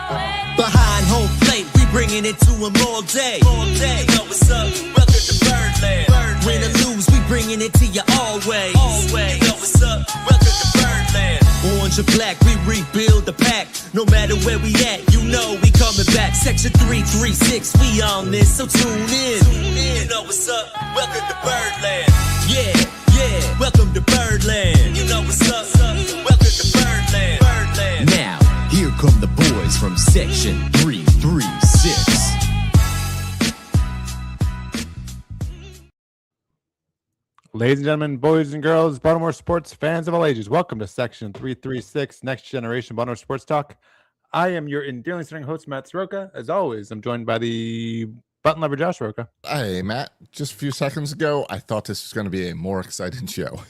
Behind home plate, we bringing it to them all day. You know what's up? Welcome to Birdland. Win or lose, we bringing it to you always. You know what's up? Welcome to Birdland. Orange or black, we rebuild the pack. No matter where we at, you know we coming back. Section 336, we on this, so tune in. You know what's up? Welcome to Birdland. Yeah, welcome to Birdland. You know what's up? Welcome to Birdland. Now, here come the boys from Section 336. Ladies and gentlemen, boys and girls, Baltimore sports fans of all ages, welcome to Section 336, Next Generation Baltimore Sports Talk. I am your endearingly starring host, Matt Soroka. As always, I'm joined by the button lover, Josh Soroka. Hey, Matt. Just a few seconds ago, I thought this was going to be a more exciting show.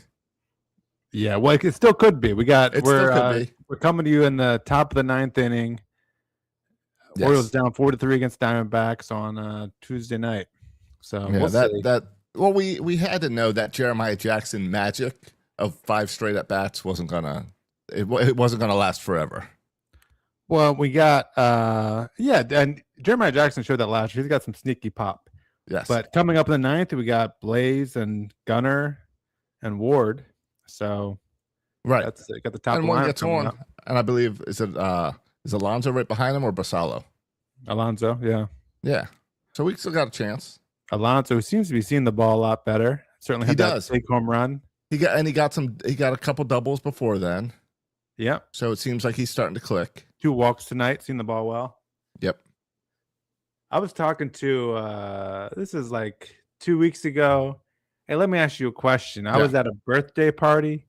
Yeah, well, it still could be. We're coming to you in the top of the ninth inning. Yes. Orioles down 4-3 against Diamondbacks on Tuesday night. So yeah, Well, we had to know that Jeremiah Jackson magic of 5 straight at bats wasn't gonna last forever. Well, we got and Jeremiah Jackson showed that last year. He's got some sneaky pop. Yes. But coming up in the ninth, we got Blaze and Gunnar and Ward. So right, that's got the top and line. One gets on, and I believe is Alonso right behind him or Basallo? Alonso, yeah. Yeah. So we still got a chance. Alonso seems to be seeing the ball a lot better. Certainly had that big home run. He got a couple doubles before then. Yep. So it seems like he's starting to click. 2 walks tonight, seeing the ball well. Yep. I was talking to this is like 2 weeks ago. Hey, let me ask you a question. I was at a birthday party,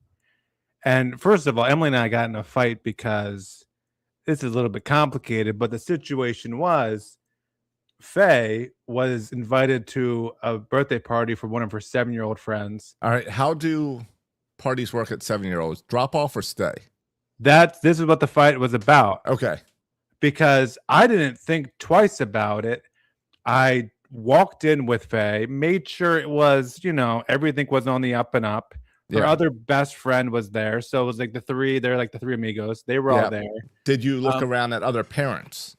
and first of all, Emily and I got in a fight because this is a little bit complicated, but the situation was Faye was invited to a birthday party for one of her 7-year-old friends. All right. How do parties work at 7-year-olds? Drop off or stay? This is what the fight was about. Okay. Because I didn't think twice about it. I walked in with Faye, made sure it was, everything was on the up and up. Her other best friend was there. So it was like they're like the 3 amigos. They were all there. Did you look around at other parents?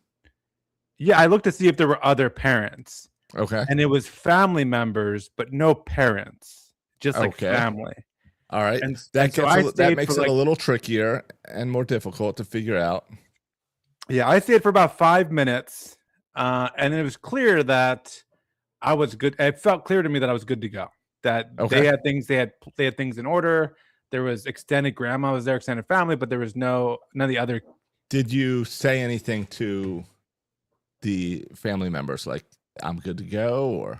Yeah, I looked to see if there were other parents. Okay. And it was family members, but no parents. Just like family. All right. And that makes it a little trickier and more difficult to figure out. Yeah, I stayed for about 5 minutes. And it was clear that I was good. It felt clear to me that I was good to go. That they had things. They had things in order. There was extended grandma was there, extended family, but there was none of the other. Did you say anything to the family members like I'm good to go? Or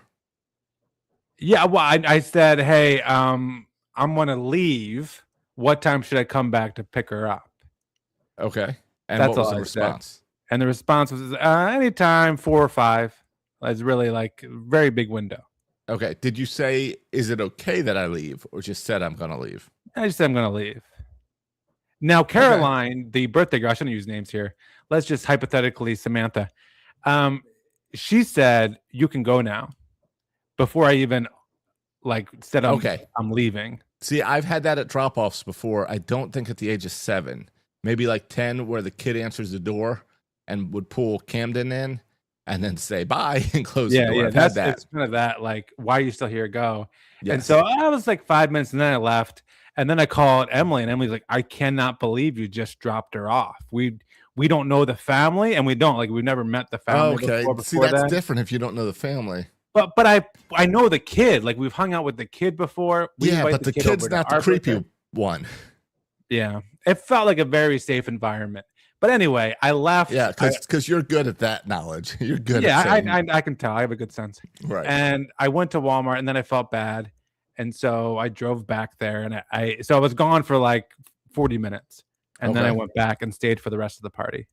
yeah, well, I said, hey, I'm gonna leave. What time should I come back to pick her up? Okay, and that's what was all the I response? Said. And the response was anytime 4 or 5. It's really like a very big window. Okay. Did you say, is it okay that I leave, or just said I'm going to leave? I just said I'm going to leave. Now, Caroline, the birthday girl, I shouldn't use names here. Let's just hypothetically Samantha. She said, you can go now. Before I even said I'm leaving. See, I've had that at drop-offs before. I don't think at the age of 7. Maybe like 10 where the kid answers the door and would pull Camden in and then say bye and close the door. Yeah, it's kind of that, like, why are you still here? Go. Yes. And so I was like 5 minutes and then I left. And then I called Emily and Emily's like, I cannot believe you just dropped her off. We don't know the family and we've never met the family before. See, that's different if you don't know the family. But I know the kid. Like, we've hung out with the kid before. But the kid's not the creepy one. Yeah. It felt like a very safe environment. But anyway, I left. Yeah, because you're good at that knowledge. You're good. Yeah, I can tell. I have a good sense. Right. And I went to Walmart, and then I felt bad, and so I drove back there, and I was gone for like 40 minutes, and then I went back and stayed for the rest of the party.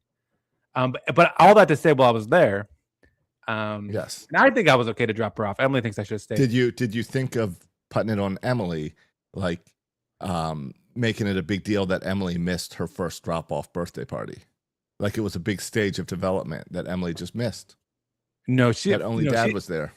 But all that to say, while I was there, yes, and I think I was okay to drop her off. Emily thinks I should stay. Did you think of putting it on Emily, like making it a big deal that Emily missed her first drop-off birthday party? Like it was a big stage of development that Emily just missed. No, Dad was there.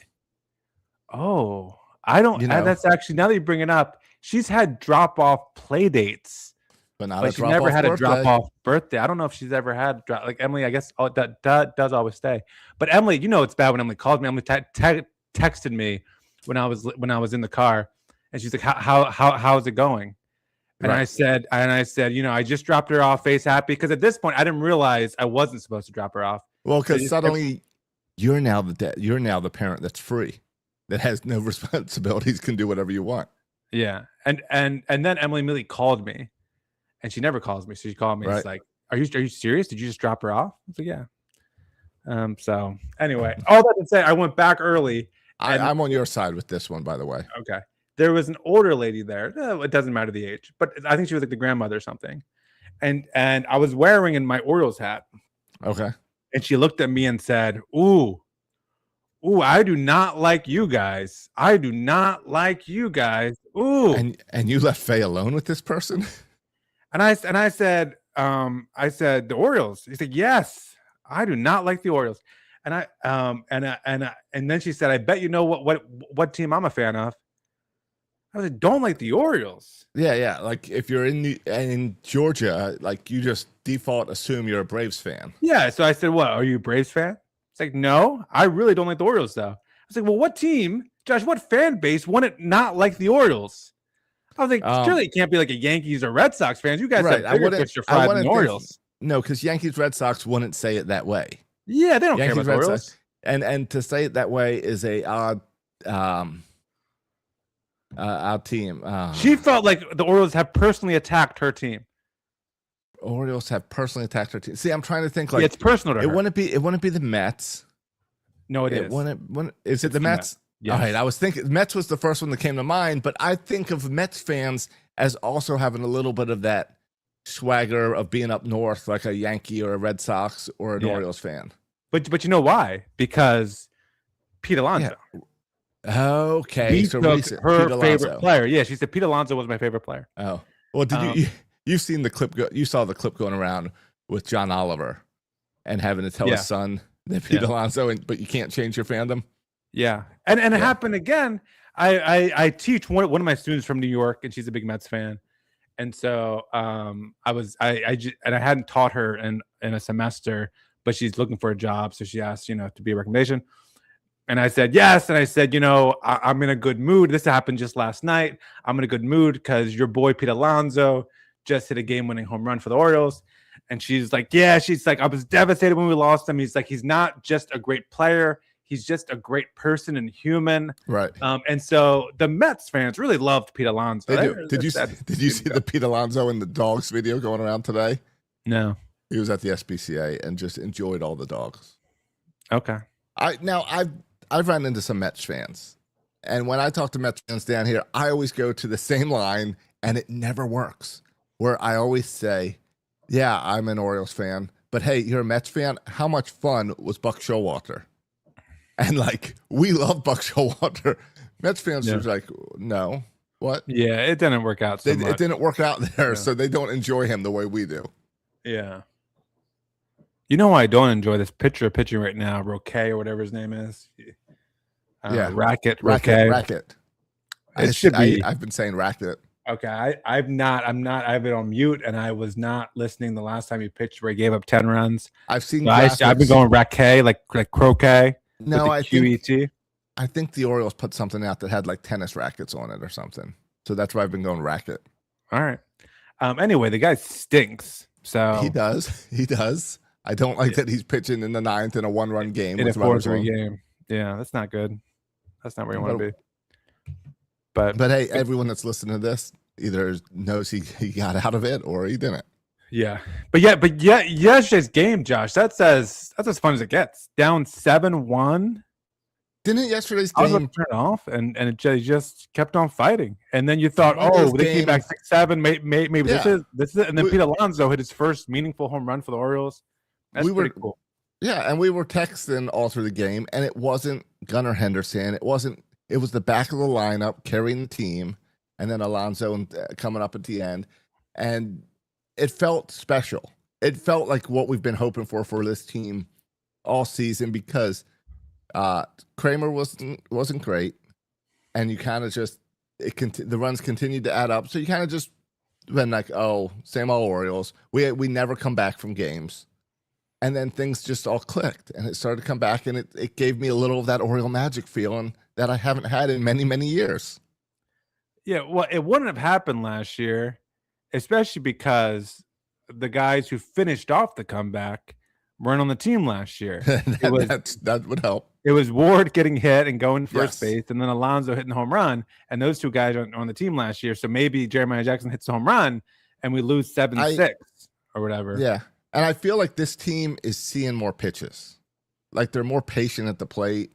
Oh, I don't. That's actually, now that you bring it up, she's had drop-off play dates but not But a she's never drop-off had a birthday. drop-off birthday. I don't know if she's ever had like Emily. I guess that does always stay. But Emily, it's bad when Emily calls me. Emily texted me when I was in the car, and she's like, how's it going? And Right. I said, I just dropped her off face happy, because at this point I didn't realize I wasn't supposed to drop her off. Well, because suddenly you're now the parent that's free, that has no responsibilities, can do whatever you want. Yeah, and then Emily immediately called me, and she never calls me. So she called me. Right. It's like, are you serious? Did you just drop her off? I was like, yeah. So anyway, all that to say, I went back early. I'm on your side with this one, by the way. Okay. There was an older lady there. It doesn't matter the age, but I think she was like the grandmother or something. And I was wearing my Orioles hat. Okay. And she looked at me and said, Ooh, I do not like you guys. I do not like you guys. Ooh. And you left Faye alone with this person? And I said, the Orioles. He said, yes, I do not like the Orioles. And and then she said, I bet you know what team I'm a fan of. I was like, don't like the Orioles. Yeah. Like if you're in Georgia, like you just default assume you're a Braves fan. Yeah. So I said, what? Are you a Braves fan? It's like, no, I really don't like the Orioles, though. I was like, well, what team, Josh, what fan base wouldn't not like the Orioles? I was like, surely it can't be like a Yankees or Red Sox fans. You guys have bigger fish to fry than the Orioles. No, because Yankees, Red Sox wouldn't say it that way. Yeah, they don't Yankees, care about the Red Orioles. Sox, and to say it that way is a odd team. She felt like the Orioles have personally attacked her team. Orioles have personally attacked her team. See, I'm trying to think like it's personal to her. It wouldn't be the Mets. No, it is. Is it the Mets? Yes. All right, I was thinking Mets was the first one that came to mind, but I think of Mets fans as also having a little bit of that swagger of being up north, like a Yankee or a Red Sox or an Orioles fan. But you know why? Because Pete Alonso. Yeah. Okay, We so took recent, her Pete favorite Alonso. player. Yeah, she said Pete Alonso was my favorite player. Oh, well, you've seen the clip? You saw the clip going around with John Oliver and having to tell his son that Pete Alonso, but you can't change your fandom. Yeah, and it happened again. I teach one of my students from New York, and she's a big Mets fan, and so I hadn't taught her in a semester, but she's looking for a job, so she asked to be a recommendation, and I said yes, and I said I'm in a good mood. This happened just last night. I'm in a good mood because your boy Pete Alonso just hit a game-winning home run for the Orioles. And she's like, I was devastated when we lost him. He's like, he's not just a great player. He's just a great person and human. Right. And so the Mets fans really loved Pete Alonso. They do. Did you see the Pete Alonso and the dogs video going around today? No. He was at the SPCA and just enjoyed all the dogs. Okay. I've run into some Mets fans. And when I talk to Mets fans down here, I always go to the same line, and it never works. Where I always say, yeah, I'm an Orioles fan, but hey, you're a Mets fan? How much fun was Buck Showalter? And like, we love Buck Showalter. Mets fans are like, no, what? Yeah, it didn't work out so much. It didn't work out there, so they don't enjoy him the way we do. Yeah. You know why I don't enjoy this pitcher pitching right now, Roque or whatever his name is? Racket. It should be. I've been saying Racket. Okay, I've been on mute, and I was not listening the last time he pitched where he gave up 10 runs. I've seen. So I've been going Raquet, like croquet. No, I think the Orioles put something out that had like tennis rackets on it or something. So that's why I've been going Racket. All right. Anyway, the guy stinks. So he does. I don't like that he's pitching in the 9th in a 1-run game. In a 4-3 game. Yeah, that's not good. That's not where you want to be. But hey, everyone that's listening to this either knows he got out of it or he didn't. Yeah. But yesterday's game, Josh, that's as fun as it gets. Down 7-1. Didn't yesterday's game I was going to turn it off, and it just kept on fighting. And then you thought, they came back 6-7. Maybe this is it. And then Pete Alonso hit his first meaningful home run for the Orioles. That's pretty cool. Yeah, and we were texting all through the game, and it wasn't Gunnar Henderson. It was the back of the lineup carrying the team, and then Alonso coming up at the end. And it felt special. It felt like what we've been hoping for this team all season, because Kramer wasn't great, and you kind of just the runs continued to add up. So you kind of just been like, oh, same old Orioles. We never come back from games. And then things just all clicked and it started to come back, and it gave me a little of that Oriole magic feeling that I haven't had in many, many years. Yeah, well, it wouldn't have happened last year, especially because the guys who finished off the comeback weren't on the team last year. that would help. It was Ward getting hit and going first Yes. base, and then Alonso hitting the home run, and those two guys aren't on the team last year. So maybe Jeremiah Jackson hits the home run, and we lose 7-6 or whatever. Yeah, and I feel like this team is seeing more pitches, like they're more patient at the plate.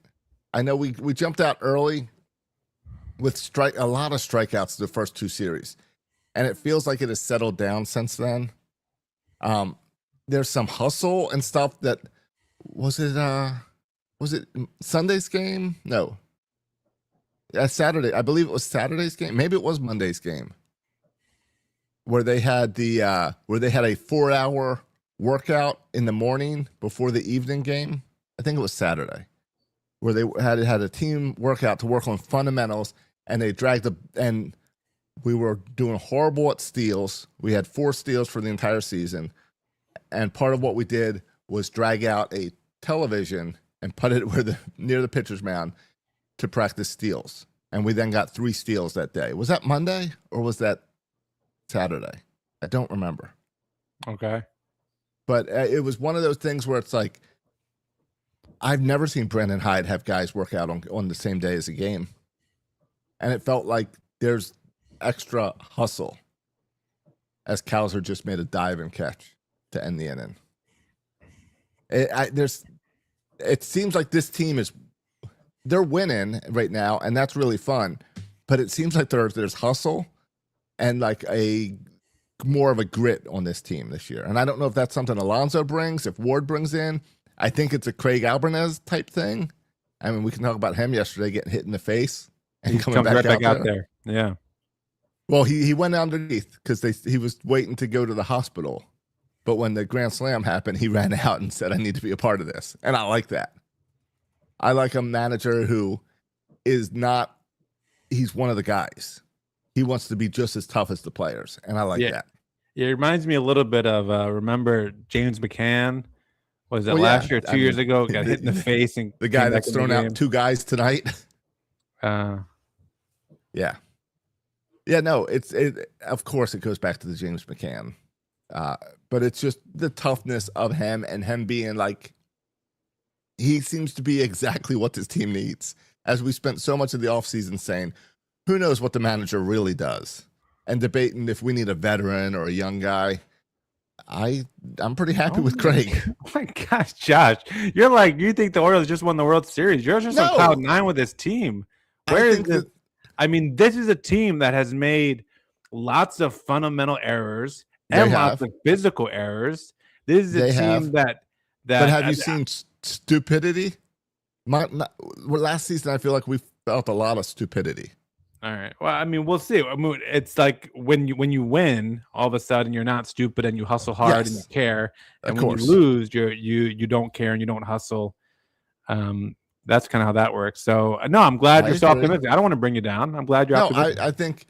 I know we jumped out early with a lot of strikeouts the first two series, and it feels like it has settled down since then. There's some hustle and stuff. That was it Sunday's game? No, Saturday. I believe it was Saturday's game. Maybe it was Monday's game, where they had a 4-hour workout in the morning before the evening game. I think it was Saturday, where they had a team workout to work on fundamentals, and they and we were doing horrible at steals. We had 4 steals for the entire season, and part of what we did was drag out a television and put it near the pitcher's mound to practice steals. And we then got 3 steals that day. Was that Monday or was that Saturday? I don't remember. Okay. But it was one of those things where it's like, I've never seen Brandon Hyde have guys work out on the same day as a game. And it felt like there's extra hustle as Cowser just made a dive and catch to end the inning. It seems like this team they're winning right now, and that's really fun. But it seems like there's hustle and like more of a grit on this team this year. And I don't know if that's something Alonso brings, if Ward brings in. I think it's a Craig Albanese type thing. I mean, we can talk about him yesterday getting hit in the face and coming back out there. Yeah. Well, he went underneath because he was waiting to go to the hospital. But when the grand slam happened, he ran out and said, I need to be a part of this. And I like that. I like a manager who he's one of the guys. He wants to be just as tough as the players. And I like that. Yeah, it reminds me a little bit of, remember James McCann? Was it last year, 2 years ago? Got hit in the face. And the guy that's thrown out 2 guys tonight. Yeah. Yeah, no, of course it goes back to the James McCann. But it's just the toughness of him and him being like, he seems to be exactly what this team needs. As we spent so much of the offseason saying, who knows what the manager really does, and debating if we need a veteran or a young guy. I'm pretty happy with Craig. Oh my gosh, Josh, you think the Orioles just won the World Series? You're just on cloud 9 with this team. Where is this? I mean, this is a team that has made lots of fundamental errors and lots of physical errors. This is a team that. But have you seen stupidity? Last season, I feel like we felt a lot of stupidity. All right. Well, I mean, we'll see. I mean, it's like when you win, all of a sudden you're not stupid and you hustle hard and you care. And when you lose, you don't care and you don't hustle. That's kind of how that works. So no, I'm glad you're so optimistic. I don't want to bring you down. I'm glad you're optimistic. I think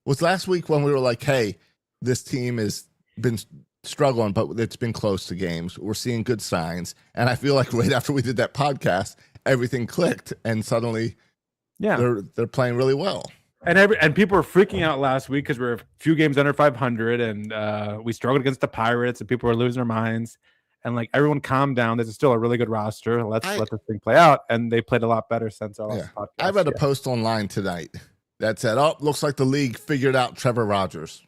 was last week when we were like, hey, this team has been struggling, but it's been close to games. We're seeing good signs. And I feel like right after we did that podcast, everything clicked and suddenly they're playing really well. And people were freaking out last week because we're a few games under 500 and we struggled against the Pirates and people were losing their minds. And like everyone calmed down. This is still a really good roster. Let's let this thing play out. And they played a lot better since our last podcast. I read a post online tonight that said, oh, looks like the league figured out Trevor Rogers.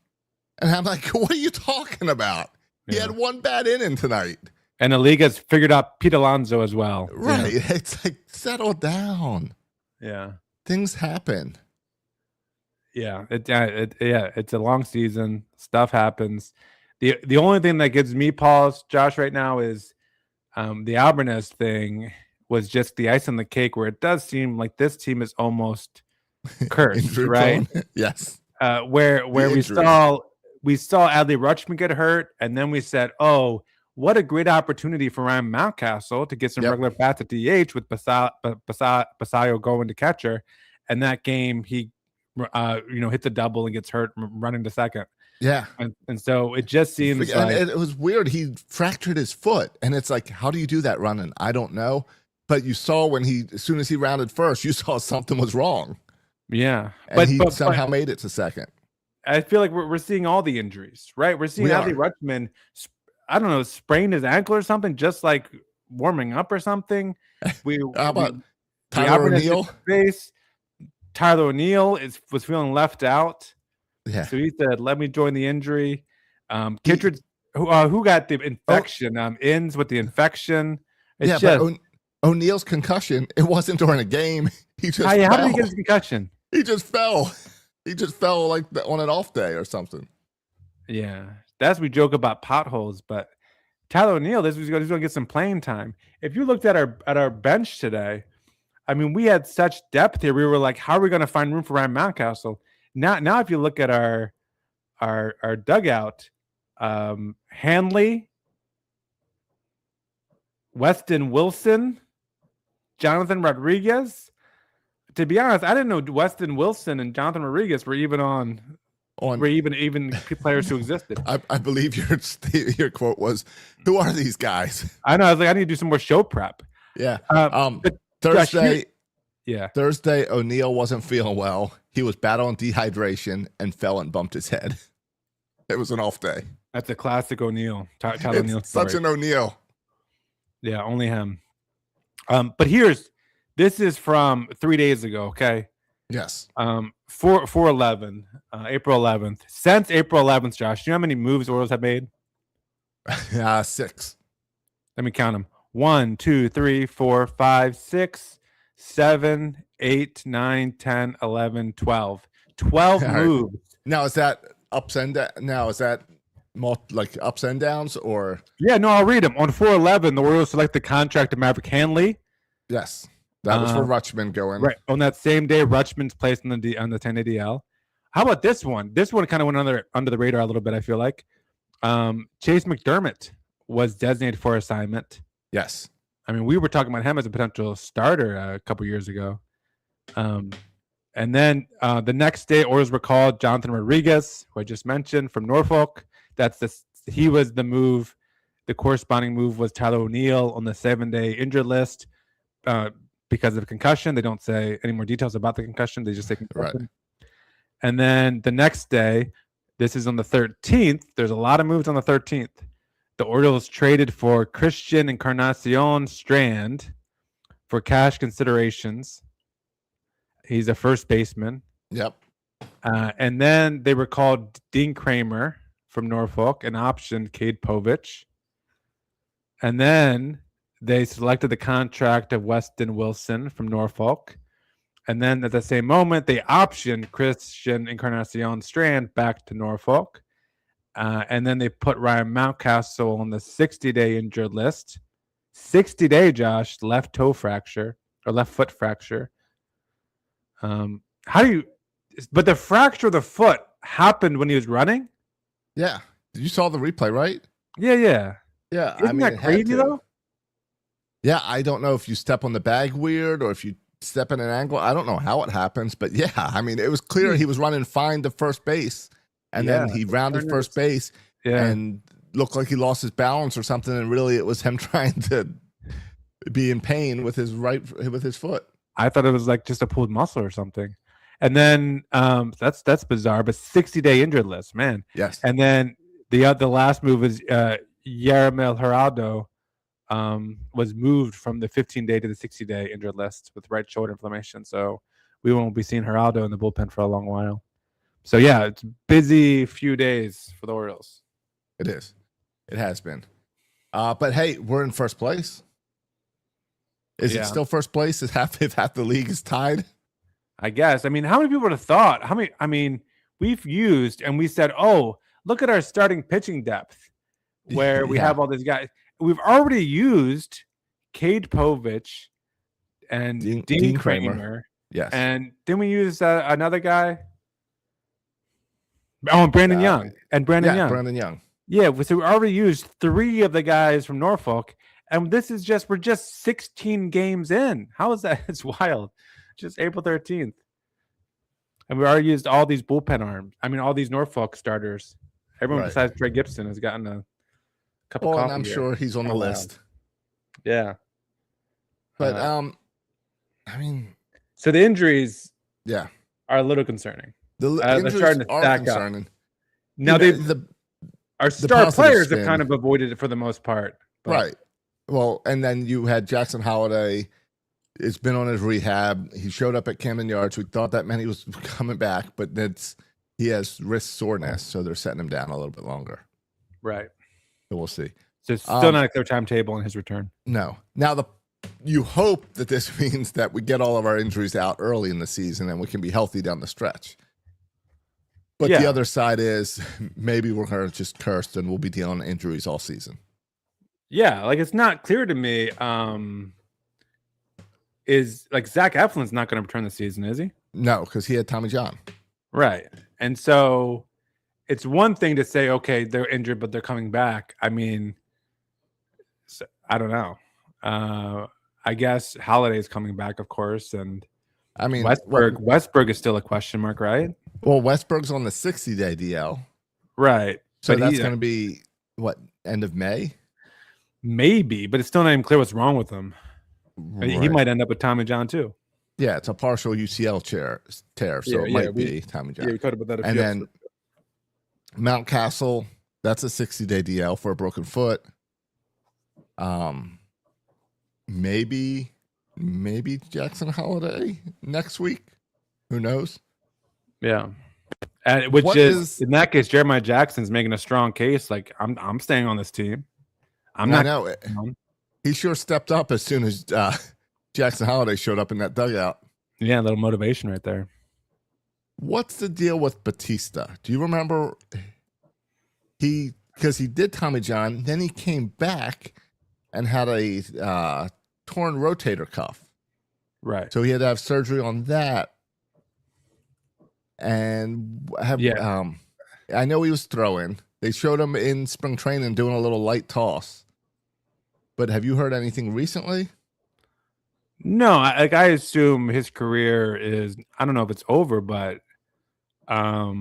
And I'm like, what are you talking about? He had 1 bad inning tonight. And the league has figured out Pete Alonso as well. Right. Yeah. It's like, settle down. Yeah. Things happen. Yeah. It's a long season. Stuff happens. The only thing that gives me pause, Josh, right now is the Albanese thing was just the ice on the cake, where it does seem like this team is almost cursed, right? Yes. Where we saw Adley Rutschman get hurt, and then we said, oh, what a great opportunity for Ryan Mountcastle to get some regular bats at DH with Basayo going to catcher. And that game, he hit the double and gets hurt running to second. Yeah. And so it just seems and like it was weird. He fractured his foot, and it's like, how do you do that running? I don't know. But you saw as soon as he rounded first, you saw something was wrong. Yeah. And he somehow made it to second. I feel like we're seeing all the injuries, right? We're seeing Adley Rutschman, I don't know, sprained his ankle or something, just like warming up or something. How about Tyler O'Neill? Tyler O'Neill was feeling left out. Yeah. So he said, "Let me join the injury." Kittredge, who got the infection, ends with the infection. It's but O'Neill's concussion, it wasn't during a game. He just how did he get his concussion? He just fell. He just fell like on an off day or something. Yeah, that's we joke about potholes, but Tyler O'Neill, he's going to get some playing time. If you looked at our bench today, I mean, we had such depth here. We were like, how are we going to find room for Ryan Mountcastle? Now, if you look at our dugout, Hanley, Weston Wilson, Jonathan Rodriguez. To be honest, I didn't know Weston Wilson and Jonathan Rodriguez were even were even players who existed. I believe your quote was, "Who are these guys?" I know. I was like, I need to do some more show prep. Yeah. Thursday. Yeah. Thursday, O'Neill wasn't feeling well. He was battling dehydration and fell and bumped his head. It was an off day. That's a classic O'Neill. Tyler O'Neill. Such an O'Neill. Yeah, only him. But this is from 3 days ago. Okay. Yes. 4/11, April 11th. Since April 11th, Josh, do you know how many moves Orioles have made? 6. Let me count them. 1, 2, 3, 4, 5, 6, 7, 8, 9, 10, 11, 12. 12 moves. Now, is that ups and downs? Now, is that like ups and downs or? Yeah, no, I'll read them. On 4/11, the Orioles select the contract of Maverick Hanley. Yes. That was for Rutschman going. Right. On that same day, Rutschman's placed on the 10-day DL. How about this one? This one kind of went under the radar a little bit, I feel like. Chase McDermott was designated for assignment. Yes. I mean, we were talking about him as a potential starter a couple years ago. And then the next day, Orioles recalled Jonathan Rodriguez, who I just mentioned, from Norfolk. He was the move. The corresponding move was Tyler O'Neill on the 7-day injured list because of concussion. They don't say any more details about the concussion. They just say concussion. Right. And then the next day, this is on the 13th. There's a lot of moves on the 13th. The Orioles traded for Christian Encarnacion Strand for cash considerations. He's a first baseman. Yep. And then they recalled Dean Kramer from Norfolk and optioned Cade Povich. And then they selected the contract of Weston Wilson from Norfolk. And then at the same moment, they optioned Christian Encarnacion Strand back to Norfolk. And then they put Ryan Mountcastle on the 60-day injured list. 60-day, Josh, left toe fracture or left foot fracture. But the fracture of the foot happened when he was running? Yeah. You saw the replay, right? Yeah. Yeah. Isn't that crazy, though? Yeah, I don't know if you step on the bag weird or if you step in an angle. I don't know how it happens, but yeah, I mean, it was clear he was running fine to first base. And then he rounded first base and looked like he lost his balance or something. And really, it was him trying to be in pain with his foot. I thought it was like just a pulled muscle or something. And then that's bizarre. But 60-day injured list, man. Yes. And then the last move is Yaramel Geraldo was moved from the 15-day to the 60-day injured list with right shoulder inflammation. So we won't be seeing Geraldo in the bullpen for a long while. So, yeah, it's busy few days for the Orioles. It is. It has been. But, hey, we're in first place. Is it still first place? If half the league is tied? I guess. I mean, how many people would have thought? We've used and we said, oh, look at our starting pitching depth where we have all these guys. We've already used Cade Povich and Dean Kramer. Yes. And then we use another guy. Oh, and Brandon Young. Brandon Young. Yeah, so we already used 3 of the guys from Norfolk, and we're just 16 games in. How is that? It's wild. Just April 13th. And we already used all these bullpen arms. I mean, all these Norfolk starters. Everyone Right. besides Trey Gibson has gotten a cup of Well, coffee. and I'm here. sure he's on the Oh, wow. list. Yeah. But I mean, so the injuries yeah, are a little concerning. the They're injuries starting to are stack up. concerning. Now our star positive players spin. have kind of avoided it for the most part. But Right. Well, and then you had Jackson Holiday. It's been on his rehab. He showed up at Camden Yards. We thought that meant he was coming back, but he has wrist soreness, so they're setting him down a little bit longer. Right. So we'll see. So it's still not a clear timetable on his return. No. Now you hope that this means that we get all of our injuries out early in the season and we can be healthy down the stretch. But the other side is maybe we're just cursed and we'll be dealing with injuries all season. Yeah, like it's not clear to me. Is like Zach Eflin's not going to return the season, is he? No, because he had Tommy John. Right. And so it's one thing to say, okay, they're injured, but they're coming back. I mean, I don't know. I guess Holiday's coming back, of course, and I mean Westberg is still a question mark, right? Well, Westberg's on the 60-day DL, right? So but that's going to be what, end of May? Maybe, but it's still not even clear what's wrong with him. Right. He might end up with Tommy John too. Yeah, it's a partial UCL tear, so it might be Tommy John. Yeah, we talked about that. And then Mountcastle, that's a 60-day DL for a broken foot. Maybe Jackson Holiday next week. Who knows? Yeah, and which is in that case, Jeremiah Jackson's making a strong case. Like I'm staying on this team. I'm not. I know. He sure stepped up as soon as Jackson Holiday showed up in that dugout. Yeah, a little motivation right there. What's the deal with Batista? Do you remember? Because he did Tommy John, then he came back and had a torn rotator cuff. Right. So he had to have surgery on that. And I know he was throwing. They showed him in spring training doing a little light toss. But have you heard anything recently? No, I assume his career is, I don't know if it's over, but I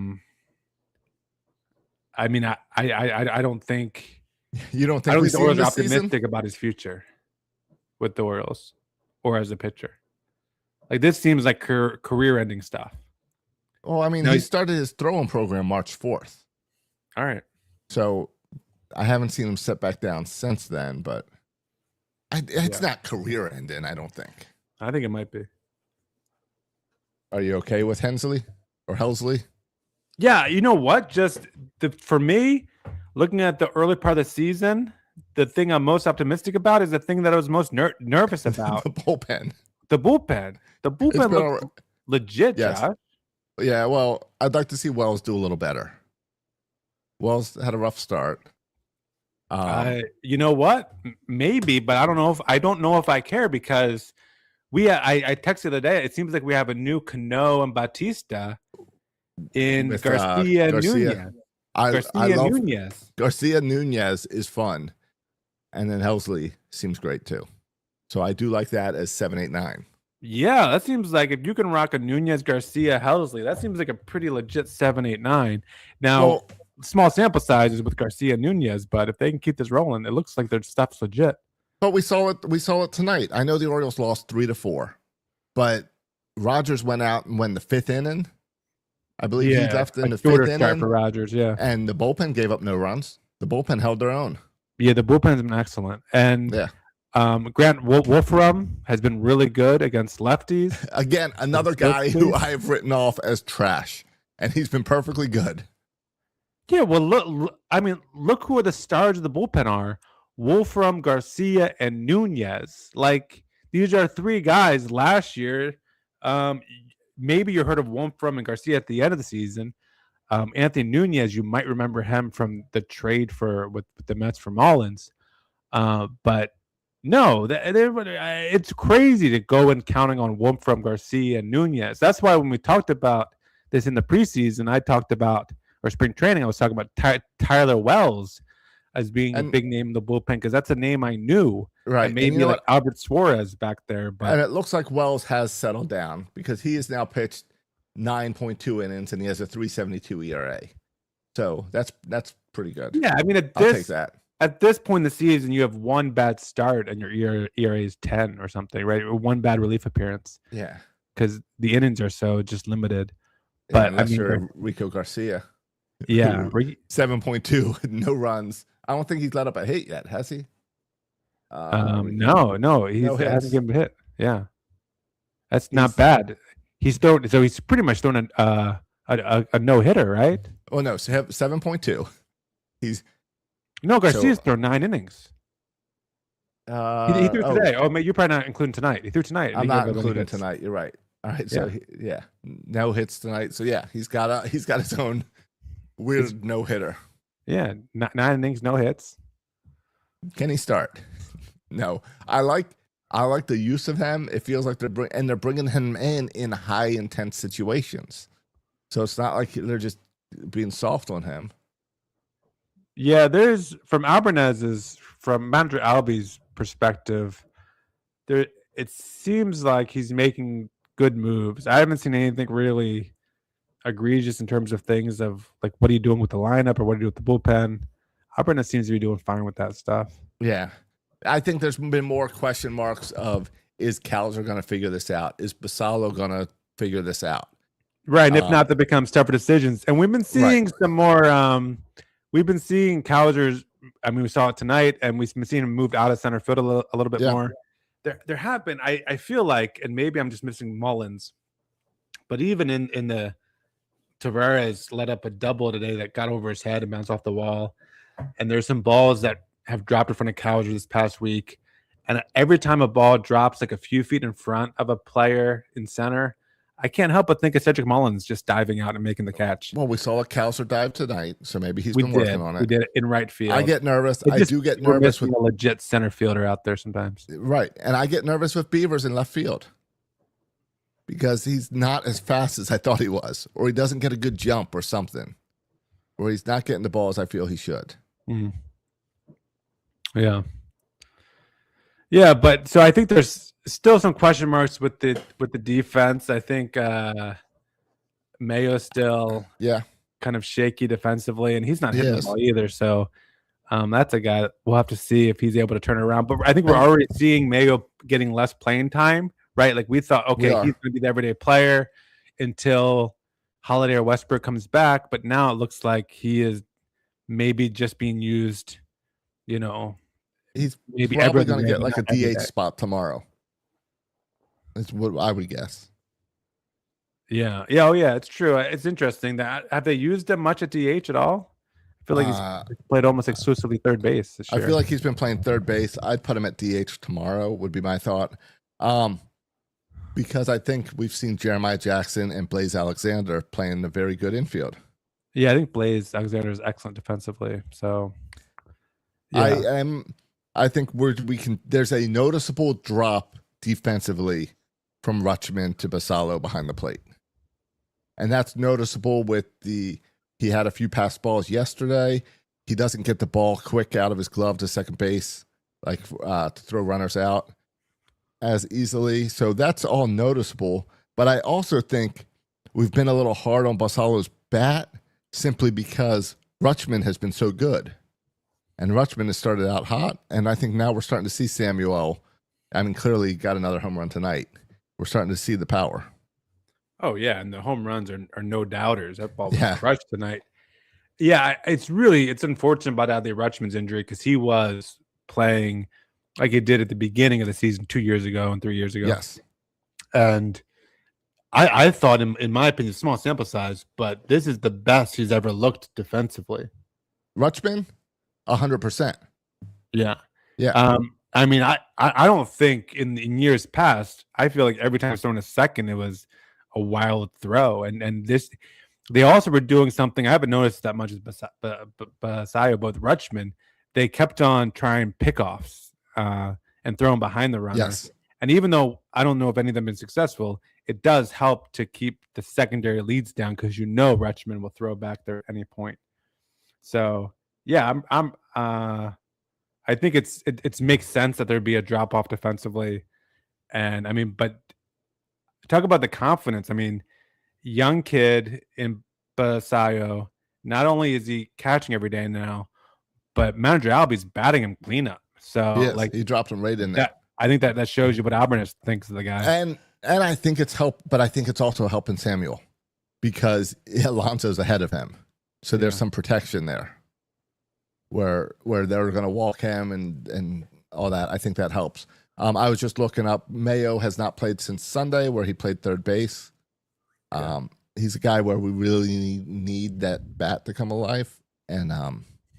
mean, I don't think you don't think I don't think the Orioles are optimistic season? About his future with the Orioles or as a pitcher. Like this seems like career-ending stuff. Well, I mean, he started his throwing program March 4th. All right. So I haven't seen him set back down since then, but it's not career-ending, I don't think. I think it might be. Are you okay with Hensley or Helsley? Yeah, you know what? For me, looking at the early part of the season, the thing I'm most optimistic about is the thing that I was most nervous about. The bullpen. The bullpen looked legit, yes. Josh. Yeah, well, I'd like to see Wells do a little better. Wells had a rough start. You know what? Maybe, but I don't know if I care because I texted the other day. It seems like we have a new Cano and Batista in with, Garcia Nunez. Garcia Nunez is fun, and then Helsley seems great too. So I do like that as 7, 8, 9. Yeah, that seems like if you can rock a Nunez, Garcia, Helsley, that seems like a pretty legit 7, 8, 9. Now, small sample sizes with Garcia Nunez, but if they can keep this rolling, it looks like their stuff's legit. But we saw it tonight. I know the Orioles lost 3-4, but Rogers went out and went the 5th inning. I believe he left in the 5th inning for Rogers, and the bullpen gave up no runs. The bullpen held their own. Yeah, the bullpen's been excellent. And Grant Wolfram has been really good against lefties. Again, another guy who I have written off as trash, and he's been perfectly good. Yeah, well, look who the stars of the bullpen are. Wolfram, Garcia, and Nunez. Like, these are 3 guys last year. Maybe you heard of Wolfram and Garcia at the end of the season. Anthony Nunez, you might remember him from the trade with the Mets for Mullins. But no, it's crazy to go and counting on Wolfram, Garcia, and Nunez. That's why when we talked about this in the preseason, or spring training, I was talking about Tyler Wells as being a big name in the bullpen because that's a name I knew. Right. And maybe like Albert Suarez back there. But and it looks like Wells has settled down because he has now pitched 9.2 innings, and he has a 3.72 ERA. So that's pretty good. Yeah, I mean I'll take that. At this point in the season, you have one bad start and your ERA is 10 or something, right? Or one bad relief appearance. Yeah, because the innings are so just limited. yeah, But unless I mean, you're Rico Garcia. yeah, 7.2, no runs. I don't think he's let up a hit yet, has he? no, he hasn't given a hit. Yeah, that's not bad. He's pretty much thrown a no hitter, right? Oh no, 7.2. Garcia's thrown 9 innings. He threw today. Oh, you're probably not including tonight. He threw tonight. I'm not including tonight. You're right. All right, so no hits tonight. So yeah, he's got his own weird no hitter. Yeah, 9 innings, no hits. Can he start? No, I like the use of him. It feels like they're bringing him in high intense situations, so it's not like they're just being soft on him. Yeah, there's from manager Albi's perspective, it seems like he's making good moves. I haven't seen anything really egregious in terms of things of like what are you doing with the lineup or what are you doing with the bullpen. Alberna seems to be doing fine with that stuff. Yeah. I think there's been more question marks of is Cowser going to figure this out? Is Basallo going to figure this out? Right. And if not, that becomes tougher decisions. And we've been seeing some more we've been seeing Cowser's. I mean, we saw it tonight, and we've been seeing him moved out of center field a little bit more. There have been, I feel like, and maybe I'm just missing Mullins, but even in the Tavares let up a double today that got over his head and bounced off the wall. And there's some balls that have dropped in front of Cowser this past week. And every time a ball drops like a few feet in front of a player in center, I can't help but think of Cedric Mullins just diving out and making the catch. Well, we saw a Cowser dive tonight, so maybe he's been working on it. We did it in right field. I get nervous. I do get nervous with a legit center fielder out there sometimes. Right. And I get nervous with Beavers in left field because he's not as fast as I thought he was, or he doesn't get a good jump or something, or he's not getting the ball as I feel he should. Mm. Yeah, but so I think there's still some question marks with the defense. I think Mayo's still kind of shaky defensively, and he's not hitting the ball either. So that's a guy that we'll have to see if he's able to turn it around. But I think we're already seeing Mayo getting less playing time, right? Like we thought, okay, he's going to be the everyday player until Holiday or Westbrook comes back. But now it looks like he is maybe just being used, He's maybe probably going to get like a DH spot tomorrow. That's what I would guess. Yeah. Oh, yeah. It's true. It's interesting that have they used him much at DH at all? I feel like he's played almost exclusively third base this year. I feel like he's been playing third base. I'd put him at DH tomorrow would be my thought. Because I think we've seen Jeremiah Jackson and Blaze Alexander playing a very good infield. Yeah, I think Blaze Alexander is excellent defensively. So I think there's a noticeable drop defensively from Rutschman to Basallo behind the plate. And that's noticeable he had a few pass balls yesterday. He doesn't get the ball quick out of his glove to second base, like to throw runners out as easily. So that's all noticeable. But I also think we've been a little hard on Basallo's bat simply because Rutschman has been so good. And Rutschman has started out hot, and I think now we're starting to see Samuel. I mean, clearly got another home run tonight. We're starting to see the power. Oh, yeah, and the home runs are no doubters. That ball was crushed tonight. Yeah, it's unfortunate about Adley Rutschman's injury because he was playing like he did at the beginning of the season 2 years ago and 3 years ago. Yes. And I thought, in my opinion, small sample size, but this is the best he's ever looked defensively. Rutschman? 100%. Yeah. Yeah. I mean, I don't think in years past, I feel like every time I was throwing a second, it was a wild throw. And this, they also were doing something I haven't noticed that much as Basallo, both Rutschman. They kept on trying pickoffs and throwing behind the runner. Yes. And even though I don't know if any of them have been successful, it does help to keep the secondary leads down because Rutschman will throw back there at any point. So yeah, I think it makes sense that there'd be a drop off defensively, and I mean, but talk about the confidence. I mean, young kid in Basayo. Not only is he catching every day now, but manager Albie's batting him cleanup. So Yes, he dropped him right in there. I think that shows you what Albernus thinks of the guy. And I think it's but I think it's also helping Samuel because Alonso's ahead of him. So there's some protection there where they're going to walk him and all that. I think that helps. I was just looking up. Mayo has not played since Sunday, where he played third base. He's a guy where we really need that bat to come alive. And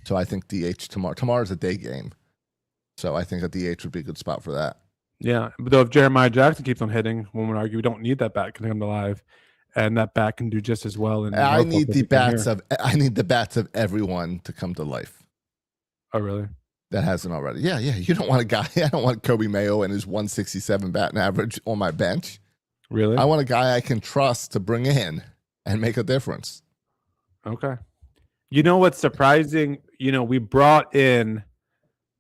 so I think DH tomorrow. Tomorrow's a day game. So I think a DH would be a good spot for that. Yeah, but though if Jeremiah Jackson keeps on hitting, one would argue we don't need that bat to come alive. And that bat can do just as well. I need the bats of everyone to come to life. Oh, really? That hasn't already. Yeah. You don't want a guy. I don't want Kobe Mayo and his 167 batting average on my bench. Really? I want a guy I can trust to bring in and make a difference. Okay. You know what's surprising? We brought in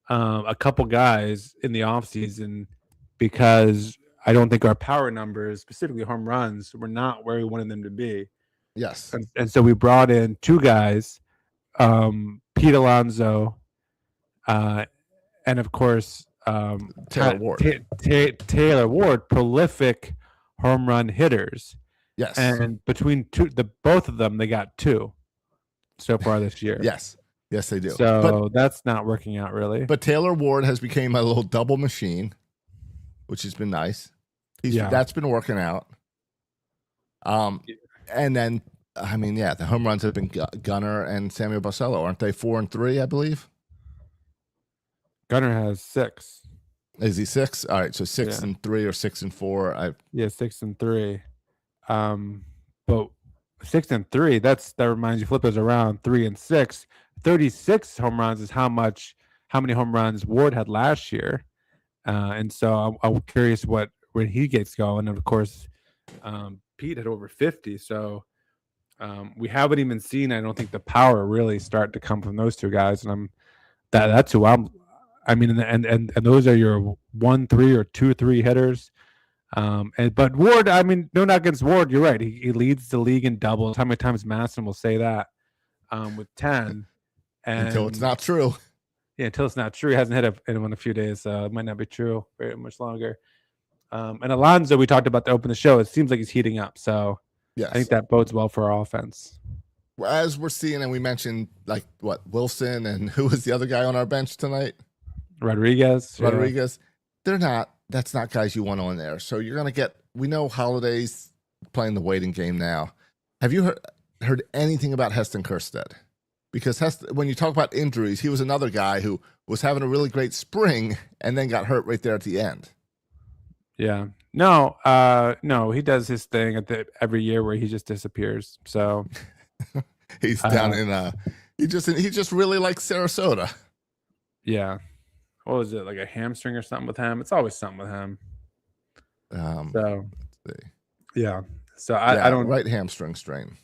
a couple guys in the offseason because I don't think our power numbers, specifically home runs, were not where we wanted them to be. Yes. And so we brought in two guys, Pete Alonso, and of course Taylor Ward. Taylor Ward, prolific home run hitters. Yes. And between both of them, they got two so far this year. Yes, they do. So that's not working out really. But Taylor Ward has become a little double machine, which has been nice. That's been working out. And then the home runs have been Gunnar and Samuel Barcelo, aren't they 4 and 3? I believe. Gunnar has 6. Is he 6? All right, so 6 and 3 or 6 and 4. 6 and 3. But 6 and 3. That reminds you, flip those around. 3 and 6. 36 home runs is how many home runs Ward had last year. And so I'm curious when he gets going. And of course, Pete had over 50. So we haven't even seen, I don't think, the power really start to come from those two guys. And that's who and those are your 1-3 or 2-3 hitters. But Ward, no knock against Ward. You're right. He leads the league in doubles. How many times Masson will say that with 10? Until it's not true. Yeah, until it's not true. He hasn't hit in a few days. It might not be true very much longer. And Alonso, we talked about to open the show. It seems like he's heating up. So yes. I think that bodes well for our offense. As we're seeing, and we mentioned Wilson and who was the other guy on our bench tonight? Rodriguez. That's not guys you want on there. So you're going to get, we know Holiday's playing the waiting game now. Have you heard anything about Heston Kjerstad? Because when you talk about injuries, he was another guy who was having a really great spring and then got hurt right there at the end. Yeah. No, he does his thing every year where he just disappears. So he's down in he just really likes Sarasota. Yeah. What was it, like a hamstring or something with him? It's always something with him. So let's see. Yeah. So I don't right hamstring strain.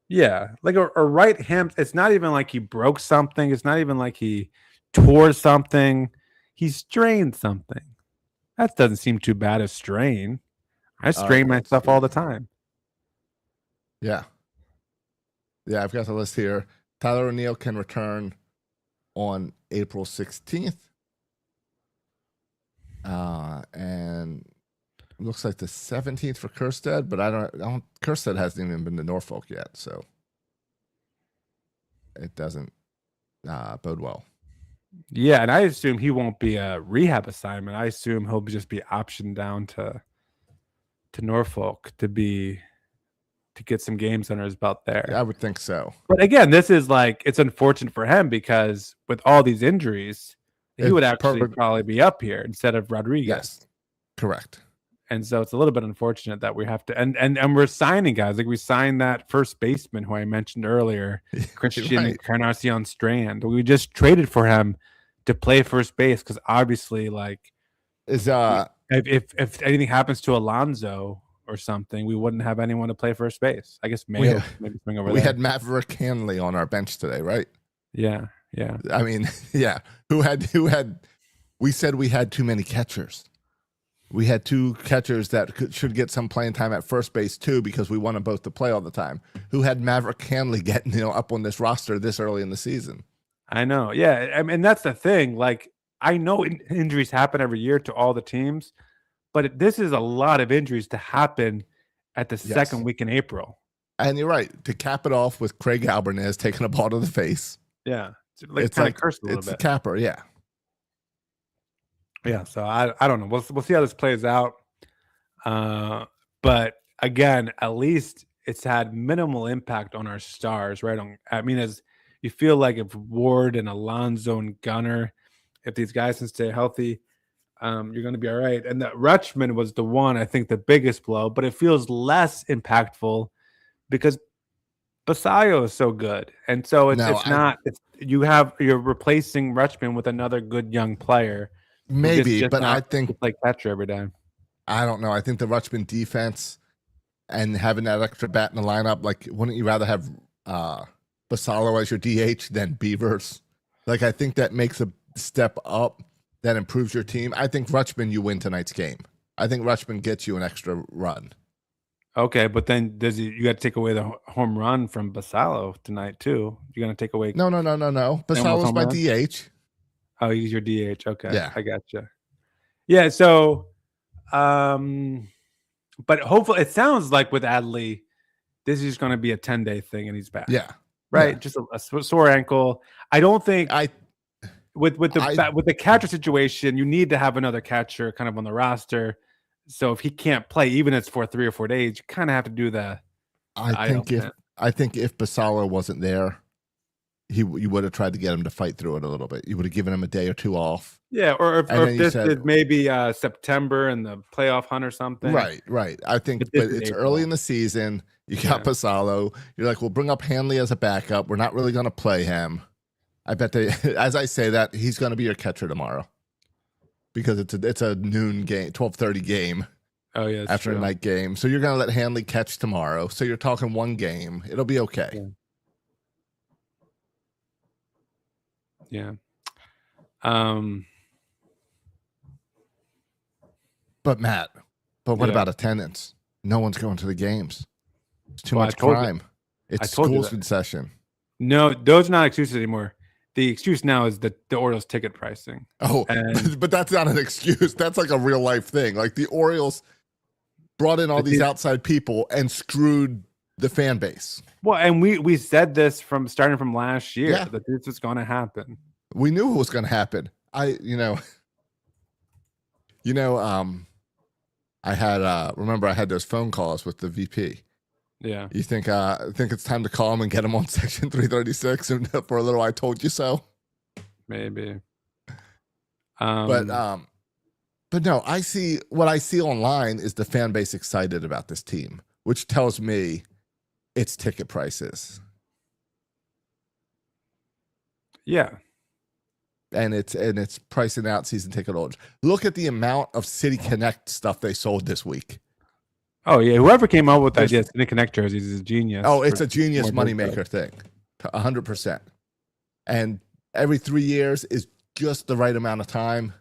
Yeah, like a right ham. It's not even like he broke something. It's not even like he tore something. He strained something. That doesn't seem too bad a strain. I strain myself all the time. Yeah. Yeah, I've got the list here. Tyler O'Neill can return on April 16th. And it looks like the 17th for Kjerstad, but I don't Kjerstad hasn't even been to Norfolk yet, so it doesn't bode well. Yeah, and I assume he won't be a rehab assignment. I assume he'll just be optioned down to Norfolk to get some games under his belt there. I would think so. But again, this is it's unfortunate for him because with all these injuries, he would actually probably be up here instead of Rodriguez. Yes, correct. And so it's a little bit unfortunate that we have to, and we're signing guys. Like we signed that first baseman who I mentioned earlier, Christian Encarnacion Strand. We just traded for him to play first base because obviously, if anything happens to Alonso or something, we wouldn't have anyone to play first base. I guess maybe swing over. We had Maverick Hanley on our bench today, right? Yeah. I mean, yeah. Who had? We said we had too many catchers. We had two catchers that should get some playing time at first base too, because we want them both to play all the time. Who had Maverick Hanley getting up on this roster this early in the season? I know. Yeah, I mean that's the thing. Like I know injuries happen every year to all the teams, but this is a lot of injuries to happen at the second week in April. And you're right. To cap it off with Craig Albanez taking a ball to the face. Yeah, it's kind of cursed a little bit. It's the capper. Yeah. Yeah. So I don't know. We'll see how this plays out. But again, at least it's had minimal impact on our stars, right? I mean, as you feel like if Ward and Alonso and Gunner, if these guys can stay healthy, you're going to be all right. And that Rutschman was the one, I think, the biggest blow, but it feels less impactful because Basayo is so good. And so you're replacing Rutschman with another good young player. Maybe, but I think like catcher every day. I don't know. I think the Rutschman defense and having that extra bat in the lineup, like, wouldn't you rather have Basallo as your DH than Beavers? Like, I think that makes a step up that improves your team. I think Rutschman, you win tonight's game. I think Rutschman gets you an extra run. Okay, but then you got to take away the home run from Basallo tonight too? You're going to take away? No. Basallo's my DH. Oh, he's your DH. Okay, yeah, I gotcha. Yeah, so, but hopefully, it sounds like with Adley, this is going to be a 10-day thing, and he's back. Yeah, right. Yeah. Just a sore ankle. I don't think with the catcher situation, you need to have another catcher kind of on the roster. So if he can't play, even if it's for 3 or 4 days, you kind of have to do the. I think if Basallo wasn't there, you would have tried to get him to fight through it a little bit. You would have given him a day or two off. Yeah, or if this is maybe September and the playoff hunt or something. Right. I think, but it's early in the season. You got Basallo. You're like, we'll bring up Hanley as a backup. We're not really going to play him. I bet as I say that, he's going to be your catcher tomorrow because it's a noon game, 12:30 game. Oh yeah, after a night game. So you're going to let Hanley catch tomorrow. So you're talking one game. It'll be okay. Yeah. But Matt, what about attendance? No one's going to the games. It's too much crime. It's school's in session. No, those are not excuses anymore. The excuse now is the Orioles ticket pricing. Oh, but that's not an excuse. That's like a real life thing. Like the Orioles brought in all these outside people and screwed the fan base. Well, and we said this starting from last year that this was going to happen. We knew it was going to happen. I had those phone calls with the VP. Yeah. You think it's time to call him and get him on Section 336 and for a little I told you so? Maybe. But no, what I see online is the fan base excited about this team, which tells me it's ticket prices. Yeah. And it's pricing out season ticket holders. Look at the amount of City Connect stuff they sold this week. Oh yeah, whoever came up with the idea of City Connect jerseys is a genius. Oh, it's a genius moneymaker thing, 100%. And every 3 years is just the right amount of time.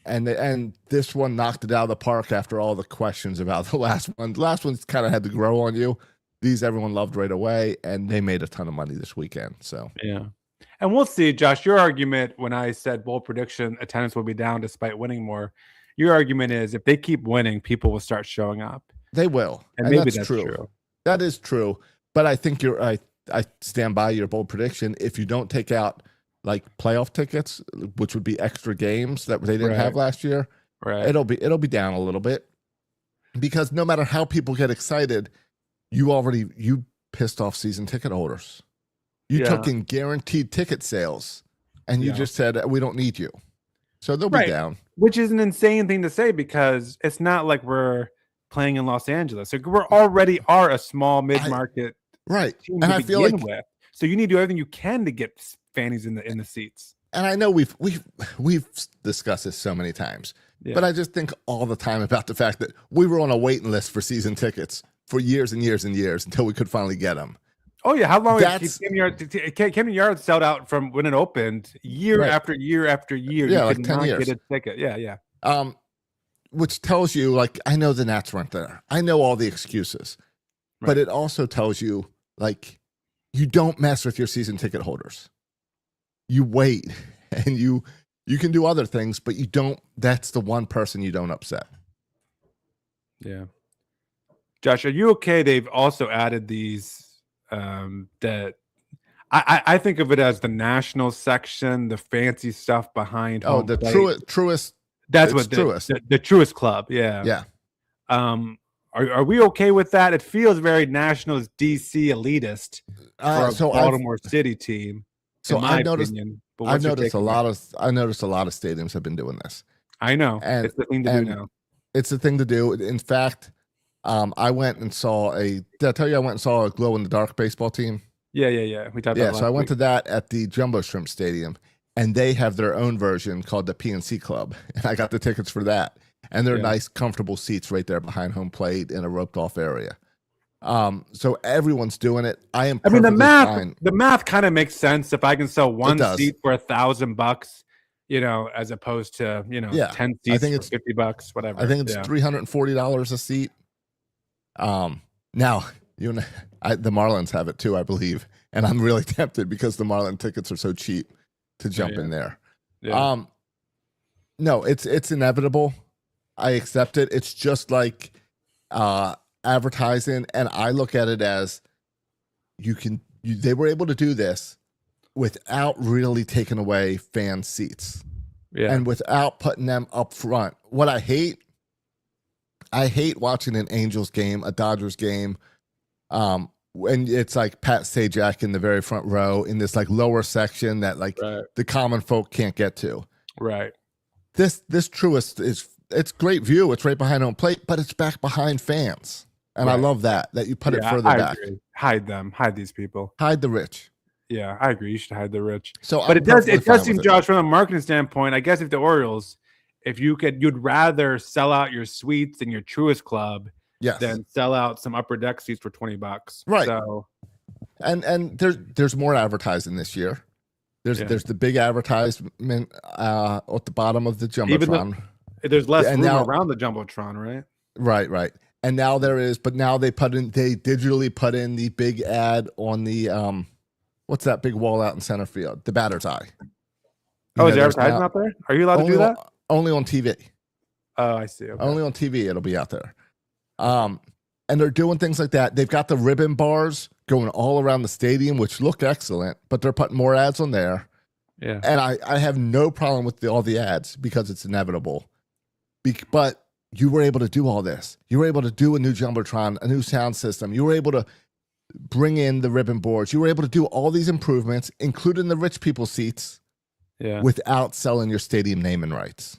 And this one knocked it out of the park after all the questions about the last one. The last one's kind of had to grow on you. These everyone loved right away, and they made a ton of money this weekend. So yeah. And we'll see, Josh, your argument when I said bold prediction attendance will be down despite winning more, your argument is if they keep winning, people will start showing up. They will. And maybe that's true. That is true. But I think I stand by your bold prediction. If you don't take out like playoff tickets, which would be extra games that they didn't have last year, it'll be down a little bit. Because no matter how people get excited, you pissed off season ticket holders. You took in guaranteed ticket sales, and you just said, we don't need you. So they'll be down. Which is an insane thing to say because it's not like we're playing in Los Angeles. So we're already a small mid-market team and I feel like with. So you need to do everything you can to get fannies in the seats. And I know we've discussed this so many times, but I just think all the time about the fact that we were on a waiting list for season tickets for years and years and years until we could finally get them. Oh yeah, how long did Camden Yards sold out from when it opened year after year after year? Yeah, you like could 10 not years. Get a ticket. Yeah. which tells you, like, I know the Nats weren't there. I know all the excuses, but Right. it also tells you, like, you don't mess with your season ticket holders. You wait, and you can do other things, but you don't. That's the one person you don't upset. Yeah. Josh, are you okay? They've also added these that I think of it as the national section, the fancy stuff behind home The plate. truest. That's it's what truest. the truest club. Yeah. Yeah. Are we okay with that? It feels very Nationals DC elitist for a Baltimore City team. So in my I've noticed. opinion. But I've what's your noticed take a on lot that? of. I noticed a lot of stadiums have been doing this, I know and it's the thing to do now. It's the thing to do. In fact, I went and saw did I tell you I went and saw a glow in the dark baseball team? Yeah. We talked about it So I last went week. to that at the Jumbo Shrimp Stadium, and they have their own version called the PNC Club, and I got the tickets for that. And they're Yeah. nice, comfortable seats right there behind home plate in a roped off area. So everyone's doing it. I am. I mean, perfectly fine. the math kind of makes sense if I can sell one does. seat for $1,000, as opposed to 10 I seats think for it's $50, whatever. I think it's $340 a seat. Now the Marlins have it too, I believe, and I'm really tempted because the Marlin tickets are so cheap to jump in there. Yeah. No, it's inevitable. I accept it. It's just like advertising, and I look at it as they were able to do this without really taking away fan seats. Yeah. And without putting them up front. What I hate watching an Angels game, a Dodgers game, when it's like Pat Sajak in the very front row in this like lower section that like the common folk can't get to. Right. This Truist it's great view. It's right behind home plate, but it's back behind fans. And I love that you put it further back. Agree. Hide them. Hide these people. Hide the rich. Yeah, I agree. You should hide the rich. So, but it does seem, Josh, from a marketing standpoint, I guess if the Orioles, you'd rather sell out your suites and your Truist Club, than sell out some upper deck seats for $20. Right. So, and there's more advertising this year. There's the big advertisement at the bottom of the jumbotron. There's less room around the jumbotron, right? Right. And now there is, but now they digitally put in the big ad on the what's that big wall out in center field? The batter's eye. Is there advertising out there? Are you allowed to do that? Only on TV. Oh, I see. Okay. Only on TV it'll be out there. And they're doing things like that. They've got the ribbon bars going all around the stadium, which look excellent, but they're putting more ads on there. Yeah. And I have no problem with all the ads because it's inevitable. But you were able to do all this. You were able to do a new jumbotron, a new sound system. You were able to bring in the ribbon boards. You were able to do all these improvements, including the rich people seats, without selling your stadium naming rights.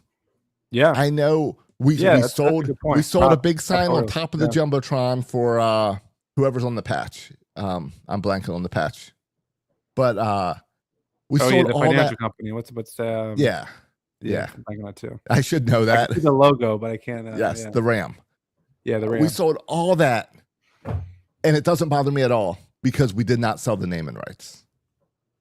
Yeah, I know. We sold a big sign on top of the jumbotron for whoever's on the patch. I'm blanking on the patch, but we sold the all financial that company. What's yeah. I'm blanking on that too. I should know that. I can see the logo, but I can't. The Ram. Yeah, the Ram. We sold all that, and it doesn't bother me at all because we did not sell the naming rights.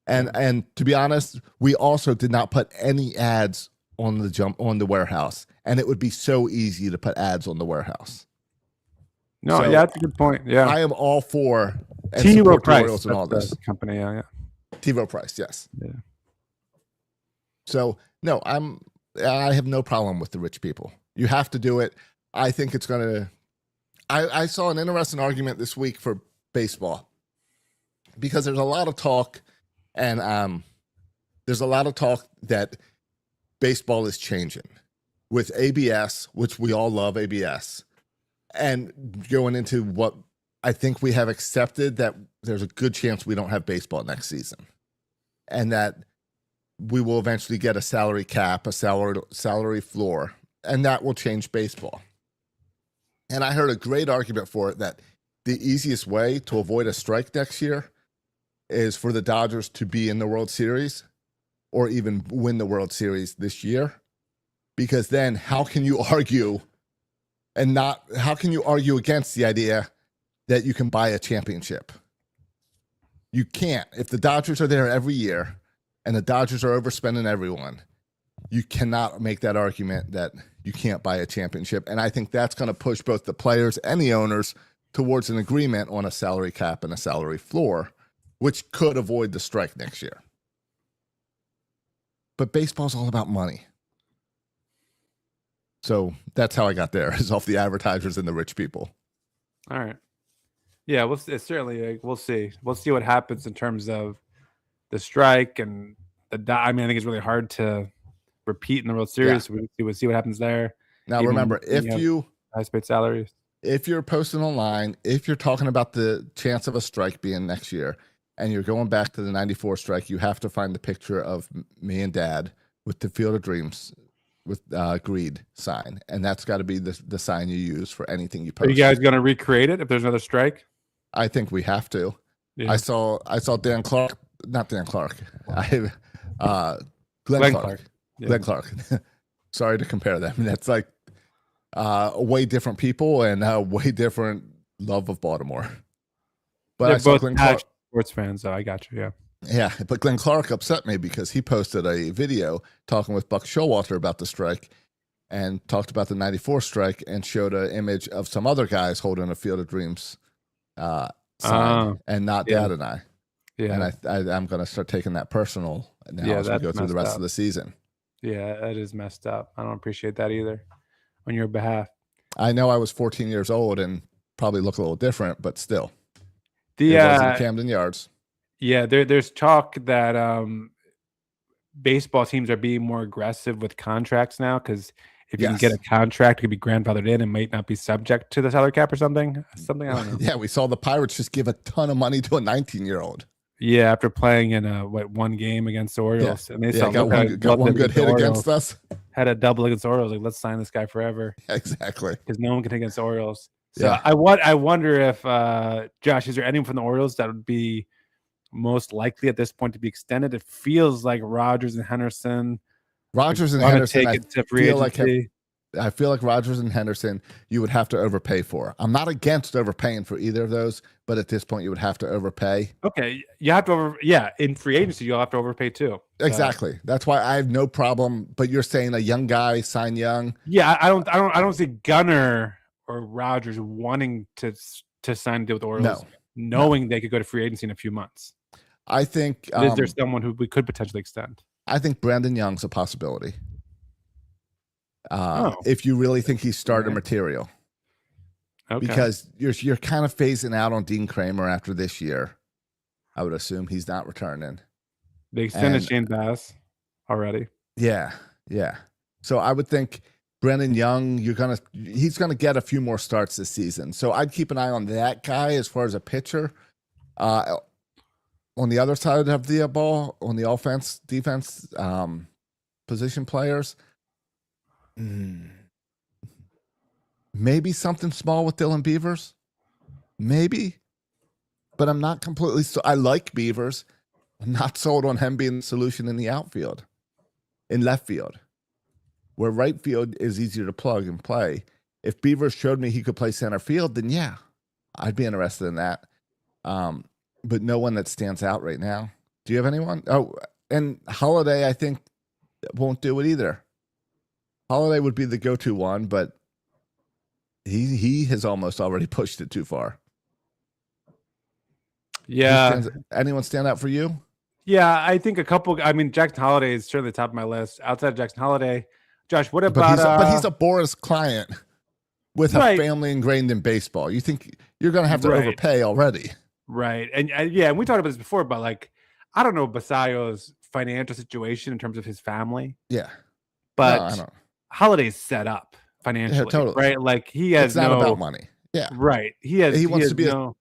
And to be honest, we also did not put any ads on the warehouse, and it would be so easy to put ads on the warehouse. No, so that's a good point. Yeah, I am all for T Rowe Price and all this company. Yeah. T Rowe Price, yes. Yeah. So no, I have no problem with the rich people. You have to do it. I think it's gonna. I saw an interesting argument this week for baseball because there's a lot of talk, and there's a lot of talk that baseball is changing with ABS, which we all love ABS, and going into what I think we have accepted that there's a good chance we don't have baseball next season, and that we will eventually get a salary cap, a salary floor, and that will change baseball. And I heard a great argument for it that the easiest way to avoid a strike next year is for the Dodgers to be in the World Series or even win the World Series this year. Because then how can you argue against the idea that you can buy a championship? You can't. If the Dodgers are there every year and the Dodgers are overspending everyone, you cannot make that argument that you can't buy a championship. And I think that's going to push both the players and the owners towards an agreement on a salary cap and a salary floor, which could avoid the strike next year. But baseball's all about money. So that's how I got there, is off the advertisers and the rich people. All right. Yeah, it's certainly we'll see. We'll see what happens in terms of the strike and I mean, I think it's really hard to repeat in the World Series. Yeah. We'll see what happens there. Now, remember, if you high-paid salaries, if you're posting online, if you're talking about the chance of a strike being next year, and you're going back to the '94 strike, you have to find the picture of me and Dad with the Field of Dreams with greed sign, and that's got to be the sign you use for anything you post. Are you guys going to recreate it if there's another strike? I think we have to. Yeah. I saw Dan Clark, not Dan Clark. Glenn Clark. Yeah. Glenn Clark. Sorry to compare them. That's like way different people and way different love of Baltimore. But they're both Glenn Clark, sports fans, so I got you. Yeah. Yeah, but Glenn Clark upset me because he posted a video talking with Buck Showalter about the strike and talked about the '94 strike and showed an image of some other guys holding a Field of Dreams sign and not Dad and I. Yeah, and I'm going to start taking that personal now as we go through the rest of the season. Yeah, that is messed up. I don't appreciate that either on your behalf. I know I was 14 years old and probably look a little different, but still. It wasn't Camden Yards. Yeah, there's talk that baseball teams are being more aggressive with contracts now because if you can get a contract, it could be grandfathered in and might not be subject to the salary cap or something. I don't know. Yeah, we saw the Pirates just give a ton of money to a 19-year-old. Yeah, after playing in one game against the Orioles, and they got one good hit against us. Had a double against the Orioles. Like, let's sign this guy forever. Exactly, because no one can hit against the Orioles. So I wonder if Josh, is there anyone from the Orioles that would be most likely at this point to be extended? It feels like Rogers and Henderson. I feel like Rogers and Henderson you would have to overpay for. I'm not against overpaying for either of those, but at this point you would have to overpay. Okay, you have to in free agency you'll have to overpay too. Exactly. That's why I have no problem. But you're saying a young guy sign young. Yeah, I don't see Gunnar or Rogers wanting to sign a deal with the Orioles, knowing they could go to free agency in a few months. I think is there someone who we could potentially extend? I think Brandon Young's a possibility. If you really think he's starter material, because you're kind of phasing out on Dean Kramer after this year. I would assume he's not returning. They extended Shane Bass already. Yeah. So I would think Brandon Young, he's gonna get a few more starts this season. So I'd keep an eye on that guy as far as a pitcher. On the other side of the ball, on the offense, defense, position players, maybe something small with Dylan Beavers, maybe, but I'm not completely. I like Beavers. I'm not sold on him being the solution in the outfield, in left field, where right field is easier to plug and play. If Beavers showed me he could play center field, then yeah, I'd be interested in that. But no one that stands out right now. Do you have anyone? Oh, and Holiday, I think, won't do it either. Holiday would be the go-to one, but he has almost already pushed it too far. Yeah. Anyone stand out for you? Yeah, I think a couple. I mean, Jackson Holiday is certainly the top of my list. Outside of Jackson Holiday, Josh, what about? But he's a Boris client with a family ingrained in baseball. You think you're going to have to overpay already? Right. And we talked about this before, but like, I don't know Basayo's financial situation in terms of his family. Yeah. But Holiday's set up financially, totally. Right? Like he has not about money. Yeah. Right. He wants to be a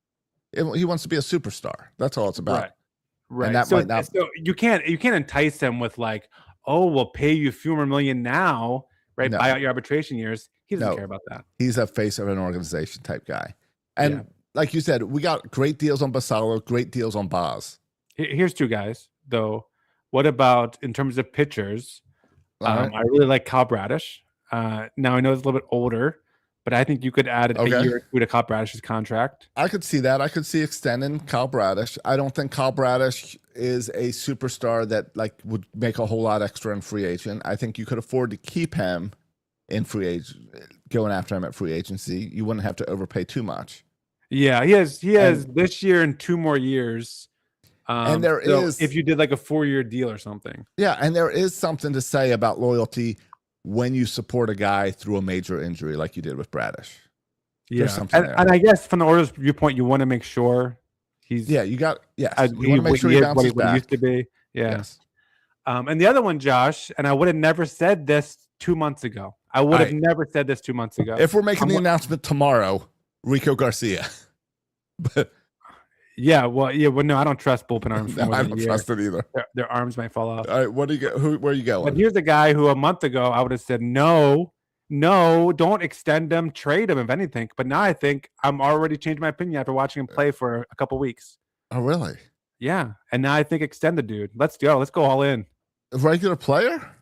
superstar. That's all it's about. Right. And that might not. So you can't entice him with like, oh, we'll pay you a few more million now, right? Buy out your arbitration years. He doesn't care about that. He's a face of an organization type guy. And like you said, we got great deals on Basallo, great deals on Baz. Here's two guys, though. What about in terms of pitchers? I really like Kyle Bradish. Now I know he's a little bit older, but I think you could add a year or two to Kyle Bradish's contract. I could see that. I could see extending Kyle Bradish. I don't think Kyle Bradish is a superstar that like would make a whole lot extra in free agent. I think you could afford to keep him in free agent, going after him at free agency. You wouldn't have to overpay too much. Yeah, he has this year and 2 more years. And there is, if you did like a 4-year deal or something. Yeah, and there is something to say about loyalty when you support a guy through a major injury like you did with Bradish. Yeah, and I guess from the Orioles' viewpoint, you want to make sure he's you want to make sure he bounces back. What he used to be. Yeah. Yes. And the other one, Josh, and I would have never said this 2 months ago. I would have never said this 2 months ago. If we're making the announcement tomorrow, Rico Garcia. But well, no, I don't trust bullpen arms. No, I don't trust it either. Their arms might fall off. All right, where are you going? But here's a guy who a month ago I would have said no, don't extend him, trade him if anything. But now I think I'm already changed my opinion after watching him play for a couple weeks. Oh, really? Yeah, and now I think extend the dude. Let's go all in. A regular player?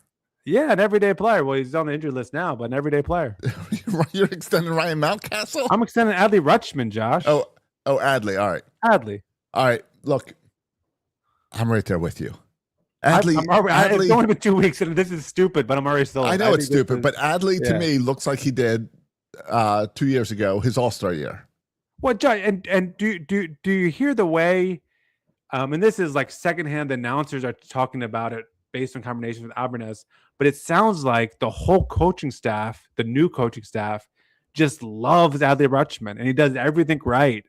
Yeah, an everyday player. Well, he's on the injured list now, but an everyday player. You're extending Ryan Mountcastle? I'm extending Adley Rutschman, Josh. Oh, Adley. All right. Adley. All right. Look, I'm right there with you. Adley. It's only been 2 weeks, and this is stupid, but I'm already still. I know it's stupid, but Adley to me looks like he did 2 years ago, his All-Star year. Well, John, and do you hear the way? And this is like secondhand announcers are talking about it based on combinations with Alvarez, but it sounds like the whole coaching staff, the new coaching staff, just loves Adley Rutschman, and he does everything right.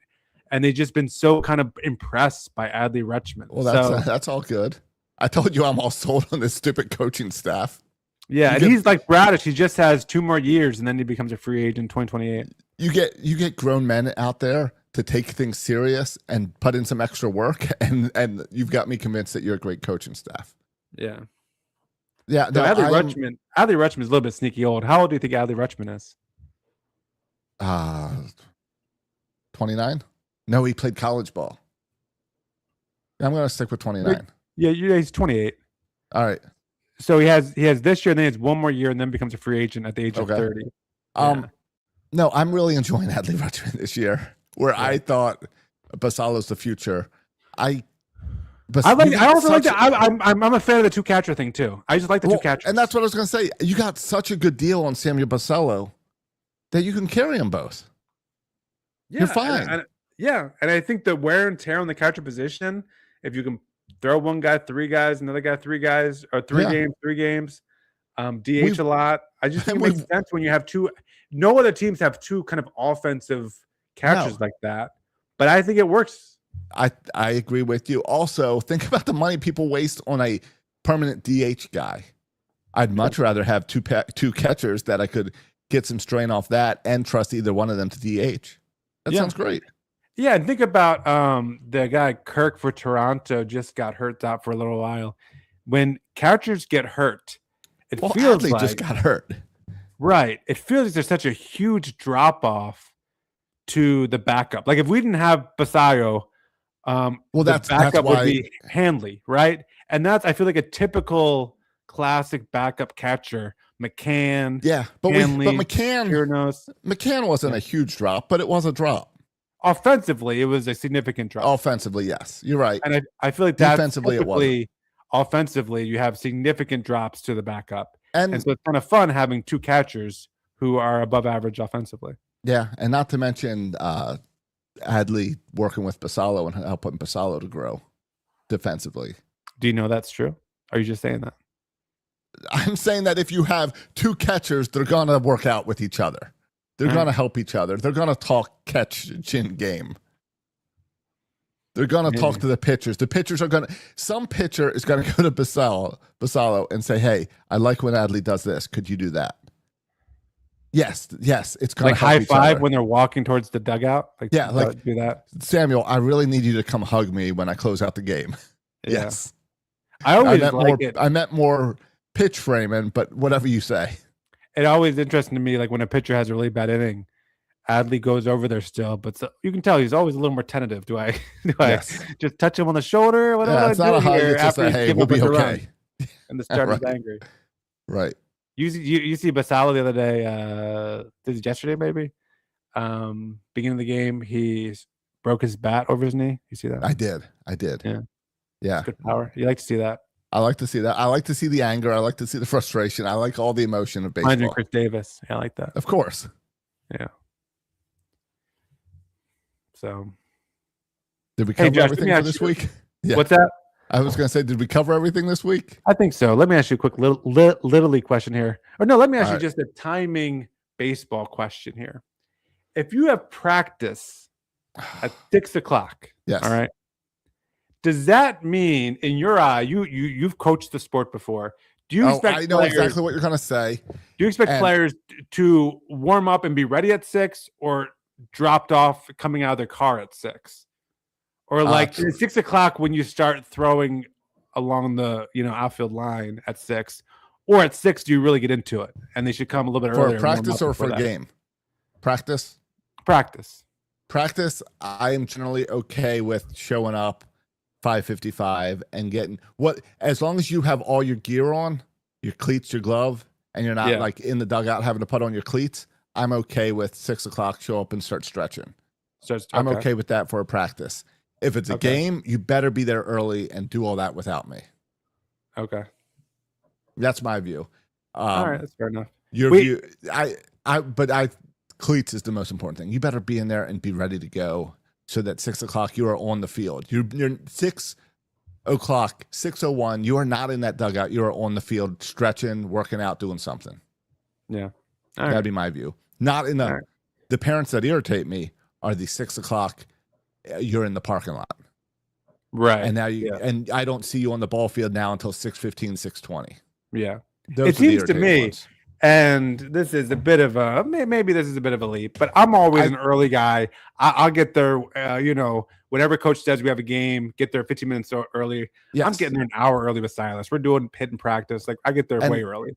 And they've just been so kind of impressed by Adley Rutschman. Well, that's all good. I told you I'm all sold on this stupid coaching staff. Yeah, he's like Bradish. He just has 2 more years, and then he becomes a free agent in 2028. You get grown men out there to take things serious and put in some extra work, and you've got me convinced that you're a great coaching staff. Yeah. Yeah. So Adley Rutschman is a little bit sneaky old. How old do you think Adley Rutschman is? 29? No, he played college ball. I'm going to stick with 29. Yeah, he's 28. All right. So he has this year, and then he has 1 more year, and then becomes a free agent at the age of 30. No, I'm really enjoying Adley Rutschman this year, where I thought Basalo's the future. I'm a fan of the 2 catcher thing too. I just like the 2 catchers, and that's what I was going to say. You got such a good deal on Samuel Basalo that you can carry them both. Yeah, you're fine. And I think the wear and tear on the catcher position, if you can throw one guy 3 guys, another guy 3 guys, or 3 games, DH a lot. I just think it makes sense when you have 2. No other teams have 2 kind of offensive catchers like that, but I think it works. I agree with you. Also, think about the money people waste on a permanent DH guy. I'd much rather have 2 catchers that I could get some strain off that and trust either one of them to DH. That sounds great. Yeah, and think about the guy Kirk for Toronto just got hurt out for a little while. When catchers get hurt, it feels like just got hurt. Right. It feels like there's such a huge drop off to the backup. Like if we didn't have Basayo, the backup would be Hanley, right? And I feel like a typical classic backup catcher. McCann. Yeah, but McCann wasn't a huge drop, but it was a drop. Offensively, it was a significant drop. Offensively, yes, you're right. And I feel like that's defensively, it wasn't. Offensively, you have significant drops to the backup, and so it's kind of fun having 2 catchers who are above average offensively. Yeah, and not to mention Adley working with Basalo and helping Basalo to grow defensively. Do you know that's true? Or are you just saying that? I'm saying that if you have 2 catchers, they're going to work out with each other. They're going to help each other. They're going to talk catch-chin game. They're going to talk to the pitchers. The pitchers are going to – some pitcher is going to go to Basalo and say, hey, I like when Adley does this. Could you do that? Yes, it's going to help each other. High five when they're walking towards the dugout? Do that. Samuel, I really need you to come hug me when I close out the game. Yeah. Yes. I meant more pitch framing, but whatever you say. It always interesting to me, like when a pitcher has a really bad inning, Adley goes over there still, but you can tell he's always a little more tentative. Do I just touch him on the shoulder? What do I not do a hug. here It's just hey, we'll be okay. And the starter's angry. Right. You see Basala the other day, this is yesterday maybe. Beginning of the game, he broke his bat over his knee. You see that? I did. Yeah. It's good power. You like to see that. I like to see that. I like to see the anger. I like to see the frustration. I like all the emotion of baseball. Chris Davis. Yeah, I like that. Of course. Yeah. So, did we cover Josh, everything for this week? Yeah. What's that? I was going to say, did we cover everything this week? I think so. Let me ask you a quick little league question here. Or no, let me ask you just a timing baseball question here. If you have practice at 6:00, yes. All right. Does that mean, in your eye, you've coached the sport before? Do you expect? I know exactly what you're going to say. Do you expect players to warm up and be ready at 6, or dropped off coming out of their car at 6, or like at 6:00 when you start throwing along the outfield line at 6, or at 6 do you really get into it and they should come a little bit earlier for practice or for a game? Practice. I am generally okay with showing up 5:55 and getting as long as you have all your gear on, your cleats, your glove, and you're not like in the dugout having to put on your cleats. I'm okay with 6:00 show up and start stretching. I'm okay with that for a practice. If it's a game, you better be there early and do all that without me. Okay. That's my view. All right, that's fair enough. Your view, cleats is the most important thing. You better be in there and be ready to go so that 6:00 you are on the field. You're 6:00, 6:01. You are not in that dugout. You are on the field, stretching, working out, doing something. Yeah, that'd be my view. Not in the parents that irritate me are the 6:00. You're in the parking lot, right? And now and I don't see you on the ball field now until 6:15, 6:20. Yeah, it seems to me. Ones. And this is a bit of a maybe this is a bit of a leap, but I'm always an early guy. I'll get there. Whatever coach says we have a game, get there 15 minutes early. Yes. I'm getting there an hour early with Silas. We're doing hitting practice. Like I get there way early.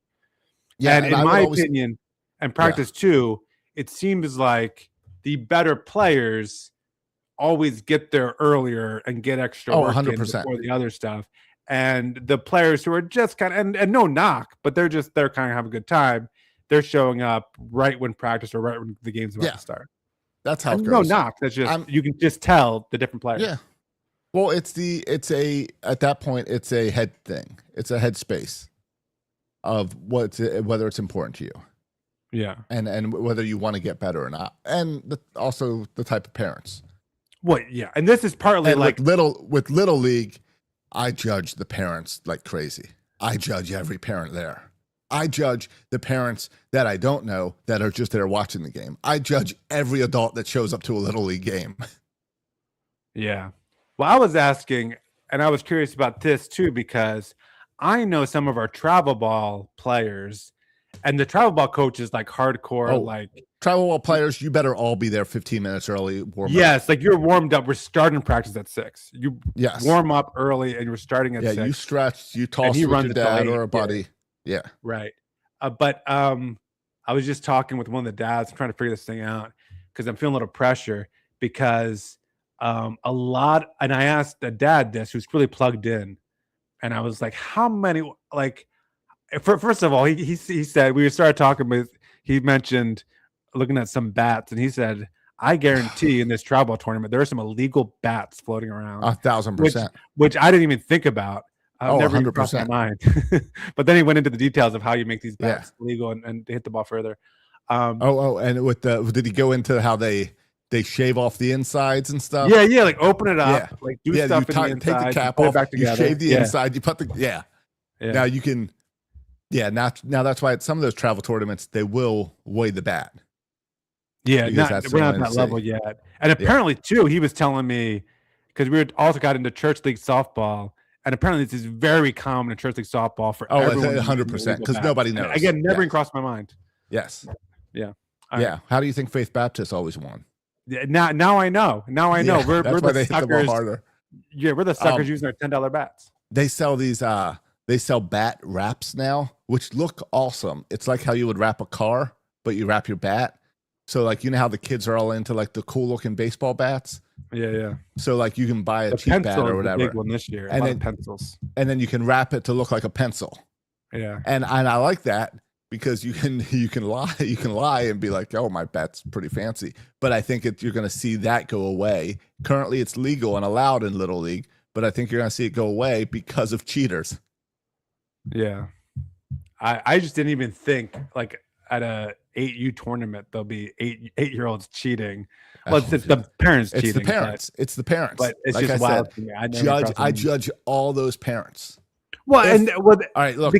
Yeah, and in my opinion, and practice too, it seems like the better players always get there earlier and get extra work 100%. Before the other stuff. And the players who are just kind of and no knock, but they're kind of having a good time. They're showing up right when practice or right when the game's about to start. That's how it goes. No knock. That's just you can just tell the different players. Yeah. Well, at that point it's a head thing. It's a head space of whether it's important to you. Yeah. And whether you want to get better or not. And also the type of parents. Yeah. And this is partly with little league. I judge the parents like crazy. I judge every parent there. I judge the parents that I don't know that are just there watching the game. I judge every adult that shows up to a little league game. Yeah. Well, I was asking, and I was curious about this too, because I know some of our travel ball players, and the travel ball coach is like hardcore, like travel ball players. You better all be there 15 minutes early. Yes, like you're warmed up. We're starting practice at 6. You warm up early, and you're starting at 6. You stretch, you toss with your dad or a buddy. Yeah, right. But I was just talking with one of the dads, trying to figure this thing out because I'm feeling a little pressure because and I asked the dad this, who's really plugged in, and I was like, how many like. First of all, he said we started talking with. He mentioned looking at some bats, and he said, "I guarantee in this travel tournament there are some illegal bats floating around." 1,000%. Which I didn't even think about. Never 100%. crossed my mind. But then he went into the details of how you make these bats legal and hit the ball further. And did he go into how they shave off the insides and stuff? Yeah, like open it up, like do stuff in the inside, take the cap off, back together. You shave the inside, you put the Now you can. Yeah, now that's why at some of those travel tournaments they will weigh the bat. Yeah, we're not at that level yet. And apparently, too, he was telling me because we also got into church league softball, and apparently this is very common in church league softball for everyone. 100% because nobody knows. And again, never even crossed my mind. Yes. Yeah. Right. How do you think Faith Baptist always won? Yeah, now I know. Yeah, we're why the they suckers. hit the ball harder. Yeah, we're the suckers using our $10 bats. They sell these. They sell bat wraps now, which look awesome. It's like how you would wrap a car, but you wrap your bat. So like, you know how the kids are all into like the cool looking baseball bats? Yeah. So like you can buy a cheap bat or whatever. The big one this year. And then pencils. And then you can wrap it to look like a pencil. Yeah. And I like that because you can lie and be like, oh, my bat's pretty fancy. But I think you're going to see that go away. Currently, it's legal and allowed in Little League, but I think you're going to see it go away because of cheaters. Yeah, I just didn't even think like at a 8U tournament there'll be 8-year-olds cheating. Well, it's the parents cheating. It's the parents. It's the parents. But it's like just I wild said, to me. I judge all those parents. Well, all right, look.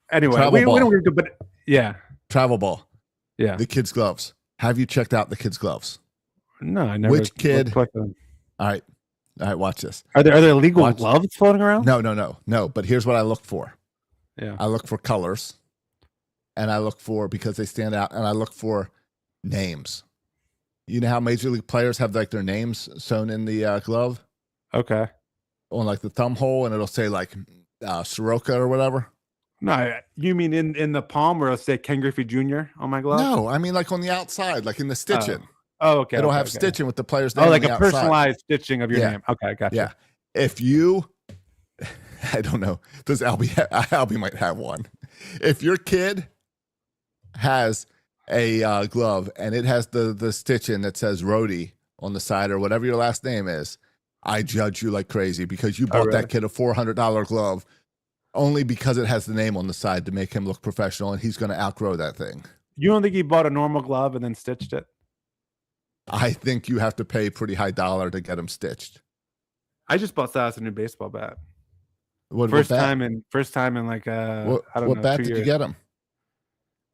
Anyway, we don't need to, but yeah. Travel ball. Yeah. The kids' gloves. Have you checked out the kids' gloves? No, I never. Which kid? All right, watch this. Are there illegal gloves floating around? No. But here's what I look for. Yeah. I look for colors, and I look for, because they stand out, and I look for names. You know how major league players have like their names sewn in the glove? Okay. On like the thumb hole, and it'll say like Soroka or whatever. No, you mean in the palm where it'll say Ken Griffey Jr. on my glove? No, I mean like on the outside, like in the stitching. Oh, okay. It'll have stitching with the player's name. Oh, like on the a outside. personalized stitching of your name. Okay, gotcha. Yeah. If you, I don't know, does Albie might have one. If your kid has a glove and it has the stitching that says Rhodey on the side or whatever your last name is, I judge you like crazy because you bought that kid a $400 glove only because it has the name on the side to make him look professional, and he's going to outgrow that thing. You don't think he bought a normal glove and then stitched it? I think you have to pay pretty high dollar to get him stitched. I just bought Silas a new baseball bat. First time in like I don't know. What bat 2 did years. you get him?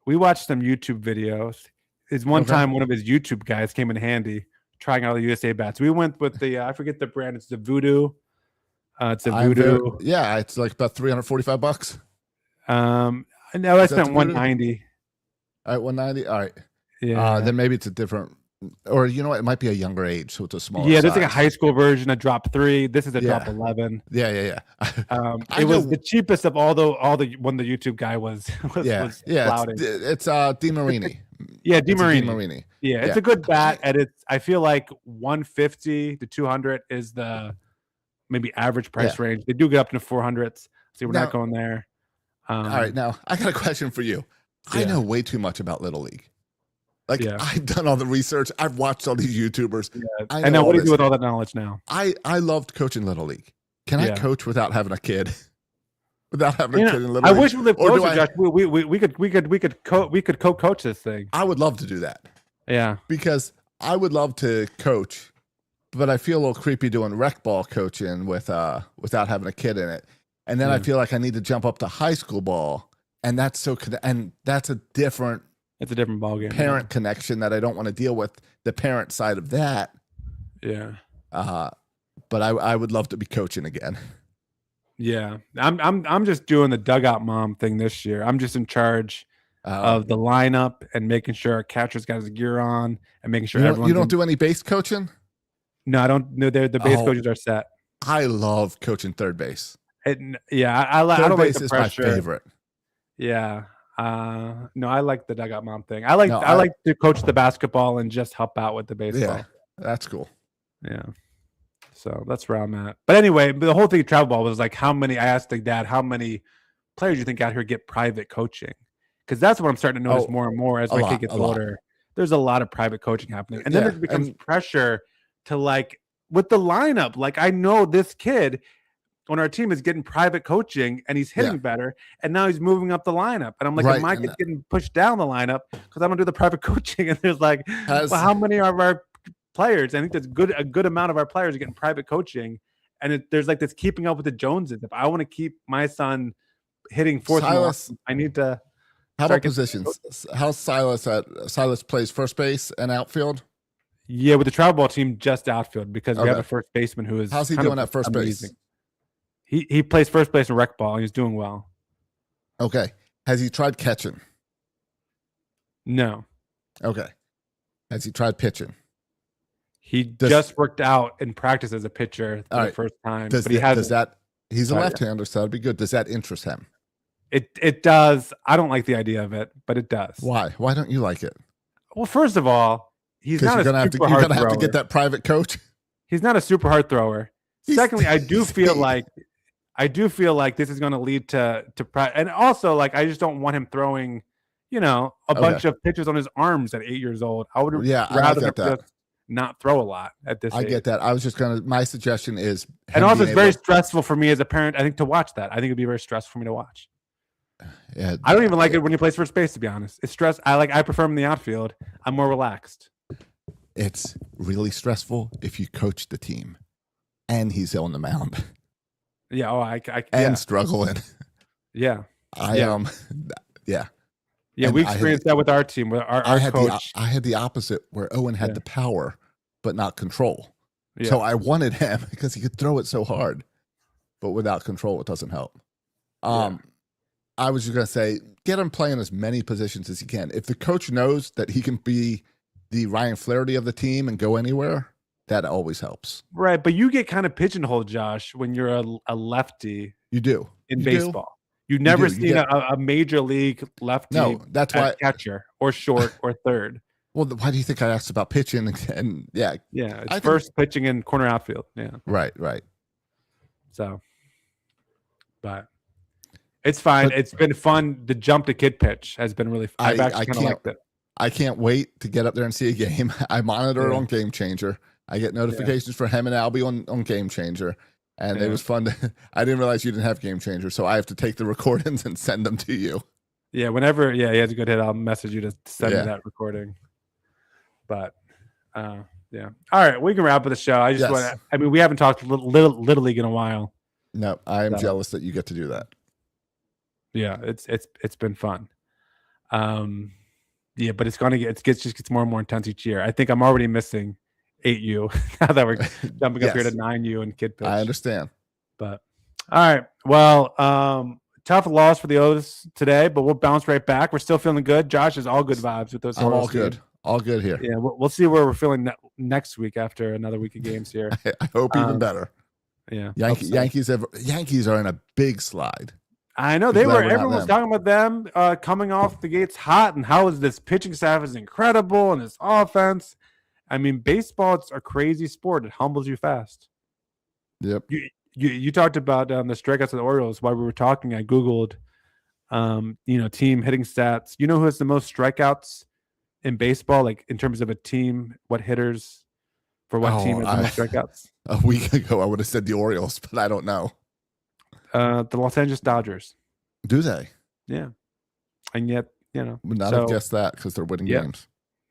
We watched some YouTube videos. It's one time one of his YouTube guys came in handy trying out the USA bats. We went with the I forget the brand. It's the Voodoo. It's a Voodoo. Yeah, it's like about $345. No, I spent $190. All right, $190. All right. Yeah. Then maybe it's a different, or you know what? It might be a younger age, so it's a smaller. Yeah, there's size. like a high school version, a drop 3. This is a drop 11. Yeah. It was the cheapest of all the when the YouTube guy was flouting. It's DeMarini. Yeah, DeMarini. Yeah, it's a good bat, and I feel like 150 to 200 is the maybe average price range. They do get up to 400s, so we're not going there. All right, now I got a question for you. I know way too much about Little League. Like I've done all the research. I've watched all these YouTubers. Yeah. I know what do you do with all that knowledge now? I loved coaching Little League. Can I coach without having a kid? Without having a kid in Little League? I wish we lived closer, Josh. We could co-coach this thing. I would love to do that. Yeah, because I would love to coach, but I feel a little creepy doing rec ball coaching without having a kid in it. And then I feel like I need to jump up to high school ball, and that's that's a different. It's a different ballgame. Parent connection that I don't want to deal with the parent side of that. Yeah. But I would love to be coaching again. Yeah. I'm just doing the dugout mom thing this year. I'm just in charge of the lineup and making sure our catcher's got his gear on and making sure everyone. You don't do any base coaching? No, I don't. No, the base coaches are set. I love coaching third base. I don't like the pressure. Is my favorite. Yeah. No, I like the dugout mom thing. I like to coach the basketball and just help out with the baseball. Yeah, that's cool. Yeah. So that's where I'm at. But anyway, the whole thing of travel ball was like, I asked the dad, how many players do you think out here get private coaching? Because that's what I'm starting to notice more and more as my kid gets older. There's a lot of private coaching happening. And then it becomes pressure to like with the lineup. Like I know this kid on our team is getting private coaching and he's hitting better, and now he's moving up the lineup. And I'm like, my kid's getting pushed down the lineup because I'm gonna do the private coaching. And there's like, well, how many of our players? I think there's a good amount of our players are getting private coaching, and there's like this keeping up with the Joneses. If I want to keep my son hitting fourth, I need to. How about positions? How's Silas plays first base and outfield? Yeah, with the travel ball team, just outfield because we have a first baseman who is. How's he doing at first base? He plays first base and rec ball, and he's doing well. Okay. Has he tried catching? No. Okay. Has he tried pitching? He just worked out in practice as a pitcher for the first time. He's a left-hander, so that'd be good. Does that interest him? It does. I don't like the idea of it, but it does. Why? Why don't you like it? Well, first of all, he's not you're gonna have to get that private coach. He's not a super hard thrower. Secondly, I do feel like this is going to lead to and also like I just don't want him throwing a bunch of pitches on his arms at 8 years old. I would rather just not throw a lot at this age. I get that. I was just my suggestion is, and also it's very stressful for me as a parent, I think, to watch that. I think it'd be very stressful for me to watch. Yeah, I don't even like it when he plays first base, to be honest. It's stress. I prefer him in the outfield. I'm more relaxed. It's really stressful if you coach the team and he's on the mound. Yeah. Struggling. Yeah. Yeah. Yeah, we experienced that with our team. With our coach. I had the opposite, where Owen had the power but not control. Yeah. So I wanted him because he could throw it so hard, but without control, it doesn't help. I was just going to say, get him playing as many positions as he can. If the coach knows that he can be the Ryan Flaherty of the team and go anywhere, that always helps. Right, but you get kind of pigeonholed, Josh, when you're a lefty. You do. In baseball. You've never seen a major league lefty that's why catcher or short or third. Well, why do you think I asked about pitching? And it's first pitching in corner outfield. Yeah. Right. So, but it's fine. It's been fun. The jump to kid pitch has been really fun. I've actually kind of liked it. I can't wait to get up there and see a game. I monitor it on Game Changer. I get notifications for him and Albie on Game Changer. And it was fun. I didn't realize you didn't have Game Changer, so I have to take the recordings and send them to you. Yeah, whenever he has a good hit, I'll message you to send me that recording. But all right, we can wrap up the show. I just want to. I mean, we haven't talked little league in a while. No, I am jealous that you get to do that. Yeah, it's been fun. Yeah, but it's just gets more and more intense each year. I think I'm already missing 8U now that we're jumping up here to 9U and kid pitch. I understand. But all right. Well, tough loss for the O's today, but we'll bounce right back. We're still feeling good. Josh is all good vibes with those. I'm all good. All good here. Yeah, we'll see where we're feeling next week after another week of games here. I hope even better. Yeah. Yankees are in a big slide. I know everyone was talking about them coming off the gates hot, and how is this pitching staff is incredible and this offense. I mean, baseball, it's a crazy sport. It humbles you fast. Yep. You talked about the strikeouts of the Orioles. While we were talking, I Googled, team hitting stats. You know who has the most strikeouts in baseball, like in terms of a team, what hitters for what team has the most strikeouts? A week ago, I would have said the Orioles, but I don't know. The Los Angeles Dodgers. Do they? Yeah. And yet, would not have guessed that because they're winning games.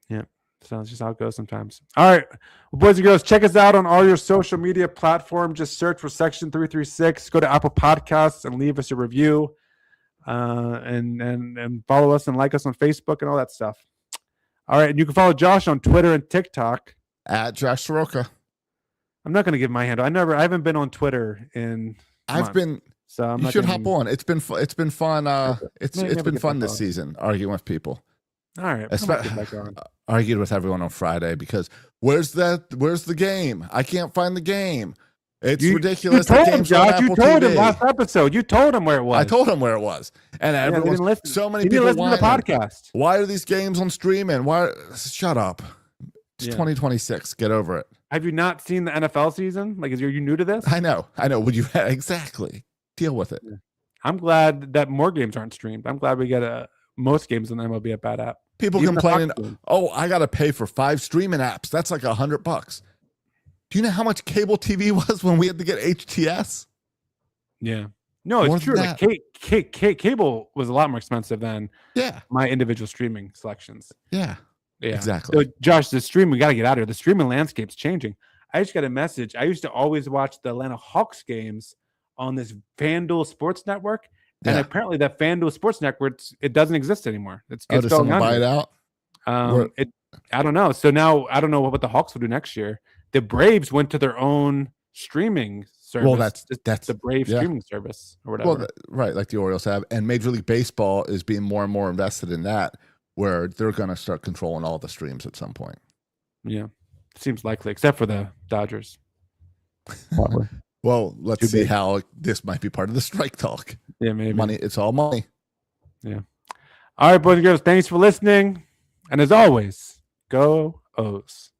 Yeah. So that's just how it goes sometimes. All right, well, boys and girls, check us out on all your social media platforms. Just search for Section 336. Go to Apple Podcasts and leave us a review, and follow us and like us on Facebook and all that stuff. All right, and you can follow Josh on Twitter and TikTok at Josh Soroka. I'm not going to give my handle. I haven't been on Twitter in. So I'm you should hop on. It's been fun. It's been fun this season arguing with people. All right, argued with everyone on Friday because where's the game? I can't find the game. It's ridiculous. You told him, Josh. You told him last episode. You told him where it was. I told him where it was, and everyone. So many people listen to the podcast. Why are these games on streaming? Why? Shut up. It's 2026. Get over it. Have you not seen the NFL season? Like, are you new to this? I know. Would you exactly deal with it? Yeah. I'm glad that more games aren't streamed. I'm glad we get most games on the MLB at Bad App. People complaining, I got to pay for 5 streaming apps. That's like $100. Do you know how much cable TV was when we had to get HTS? Yeah. No, it's true. Like cable was a lot more expensive than my individual streaming selections. Yeah. Exactly. So, Josh, the stream, we got to get out of here. The streaming landscape's changing. I just got a message. I used to always watch the Atlanta Hawks games on this FanDuel Sports Network. And apparently that FanDuel Sports Network, it doesn't exist anymore. It's does someone buy it out? I don't know. So now I don't know what the Hawks will do next year. The Braves went to their own streaming service. Well, that's the Brave streaming service or whatever. Well, right, like the Orioles have. And Major League Baseball is being more and more invested in that, where they're going to start controlling all the streams at some point. Yeah, seems likely, except for the Dodgers. Well, let's see how this might be part of the strike talk. Yeah, maybe. Money. It's all money. Yeah. All right, boys and girls, thanks for listening. And as always, go O's.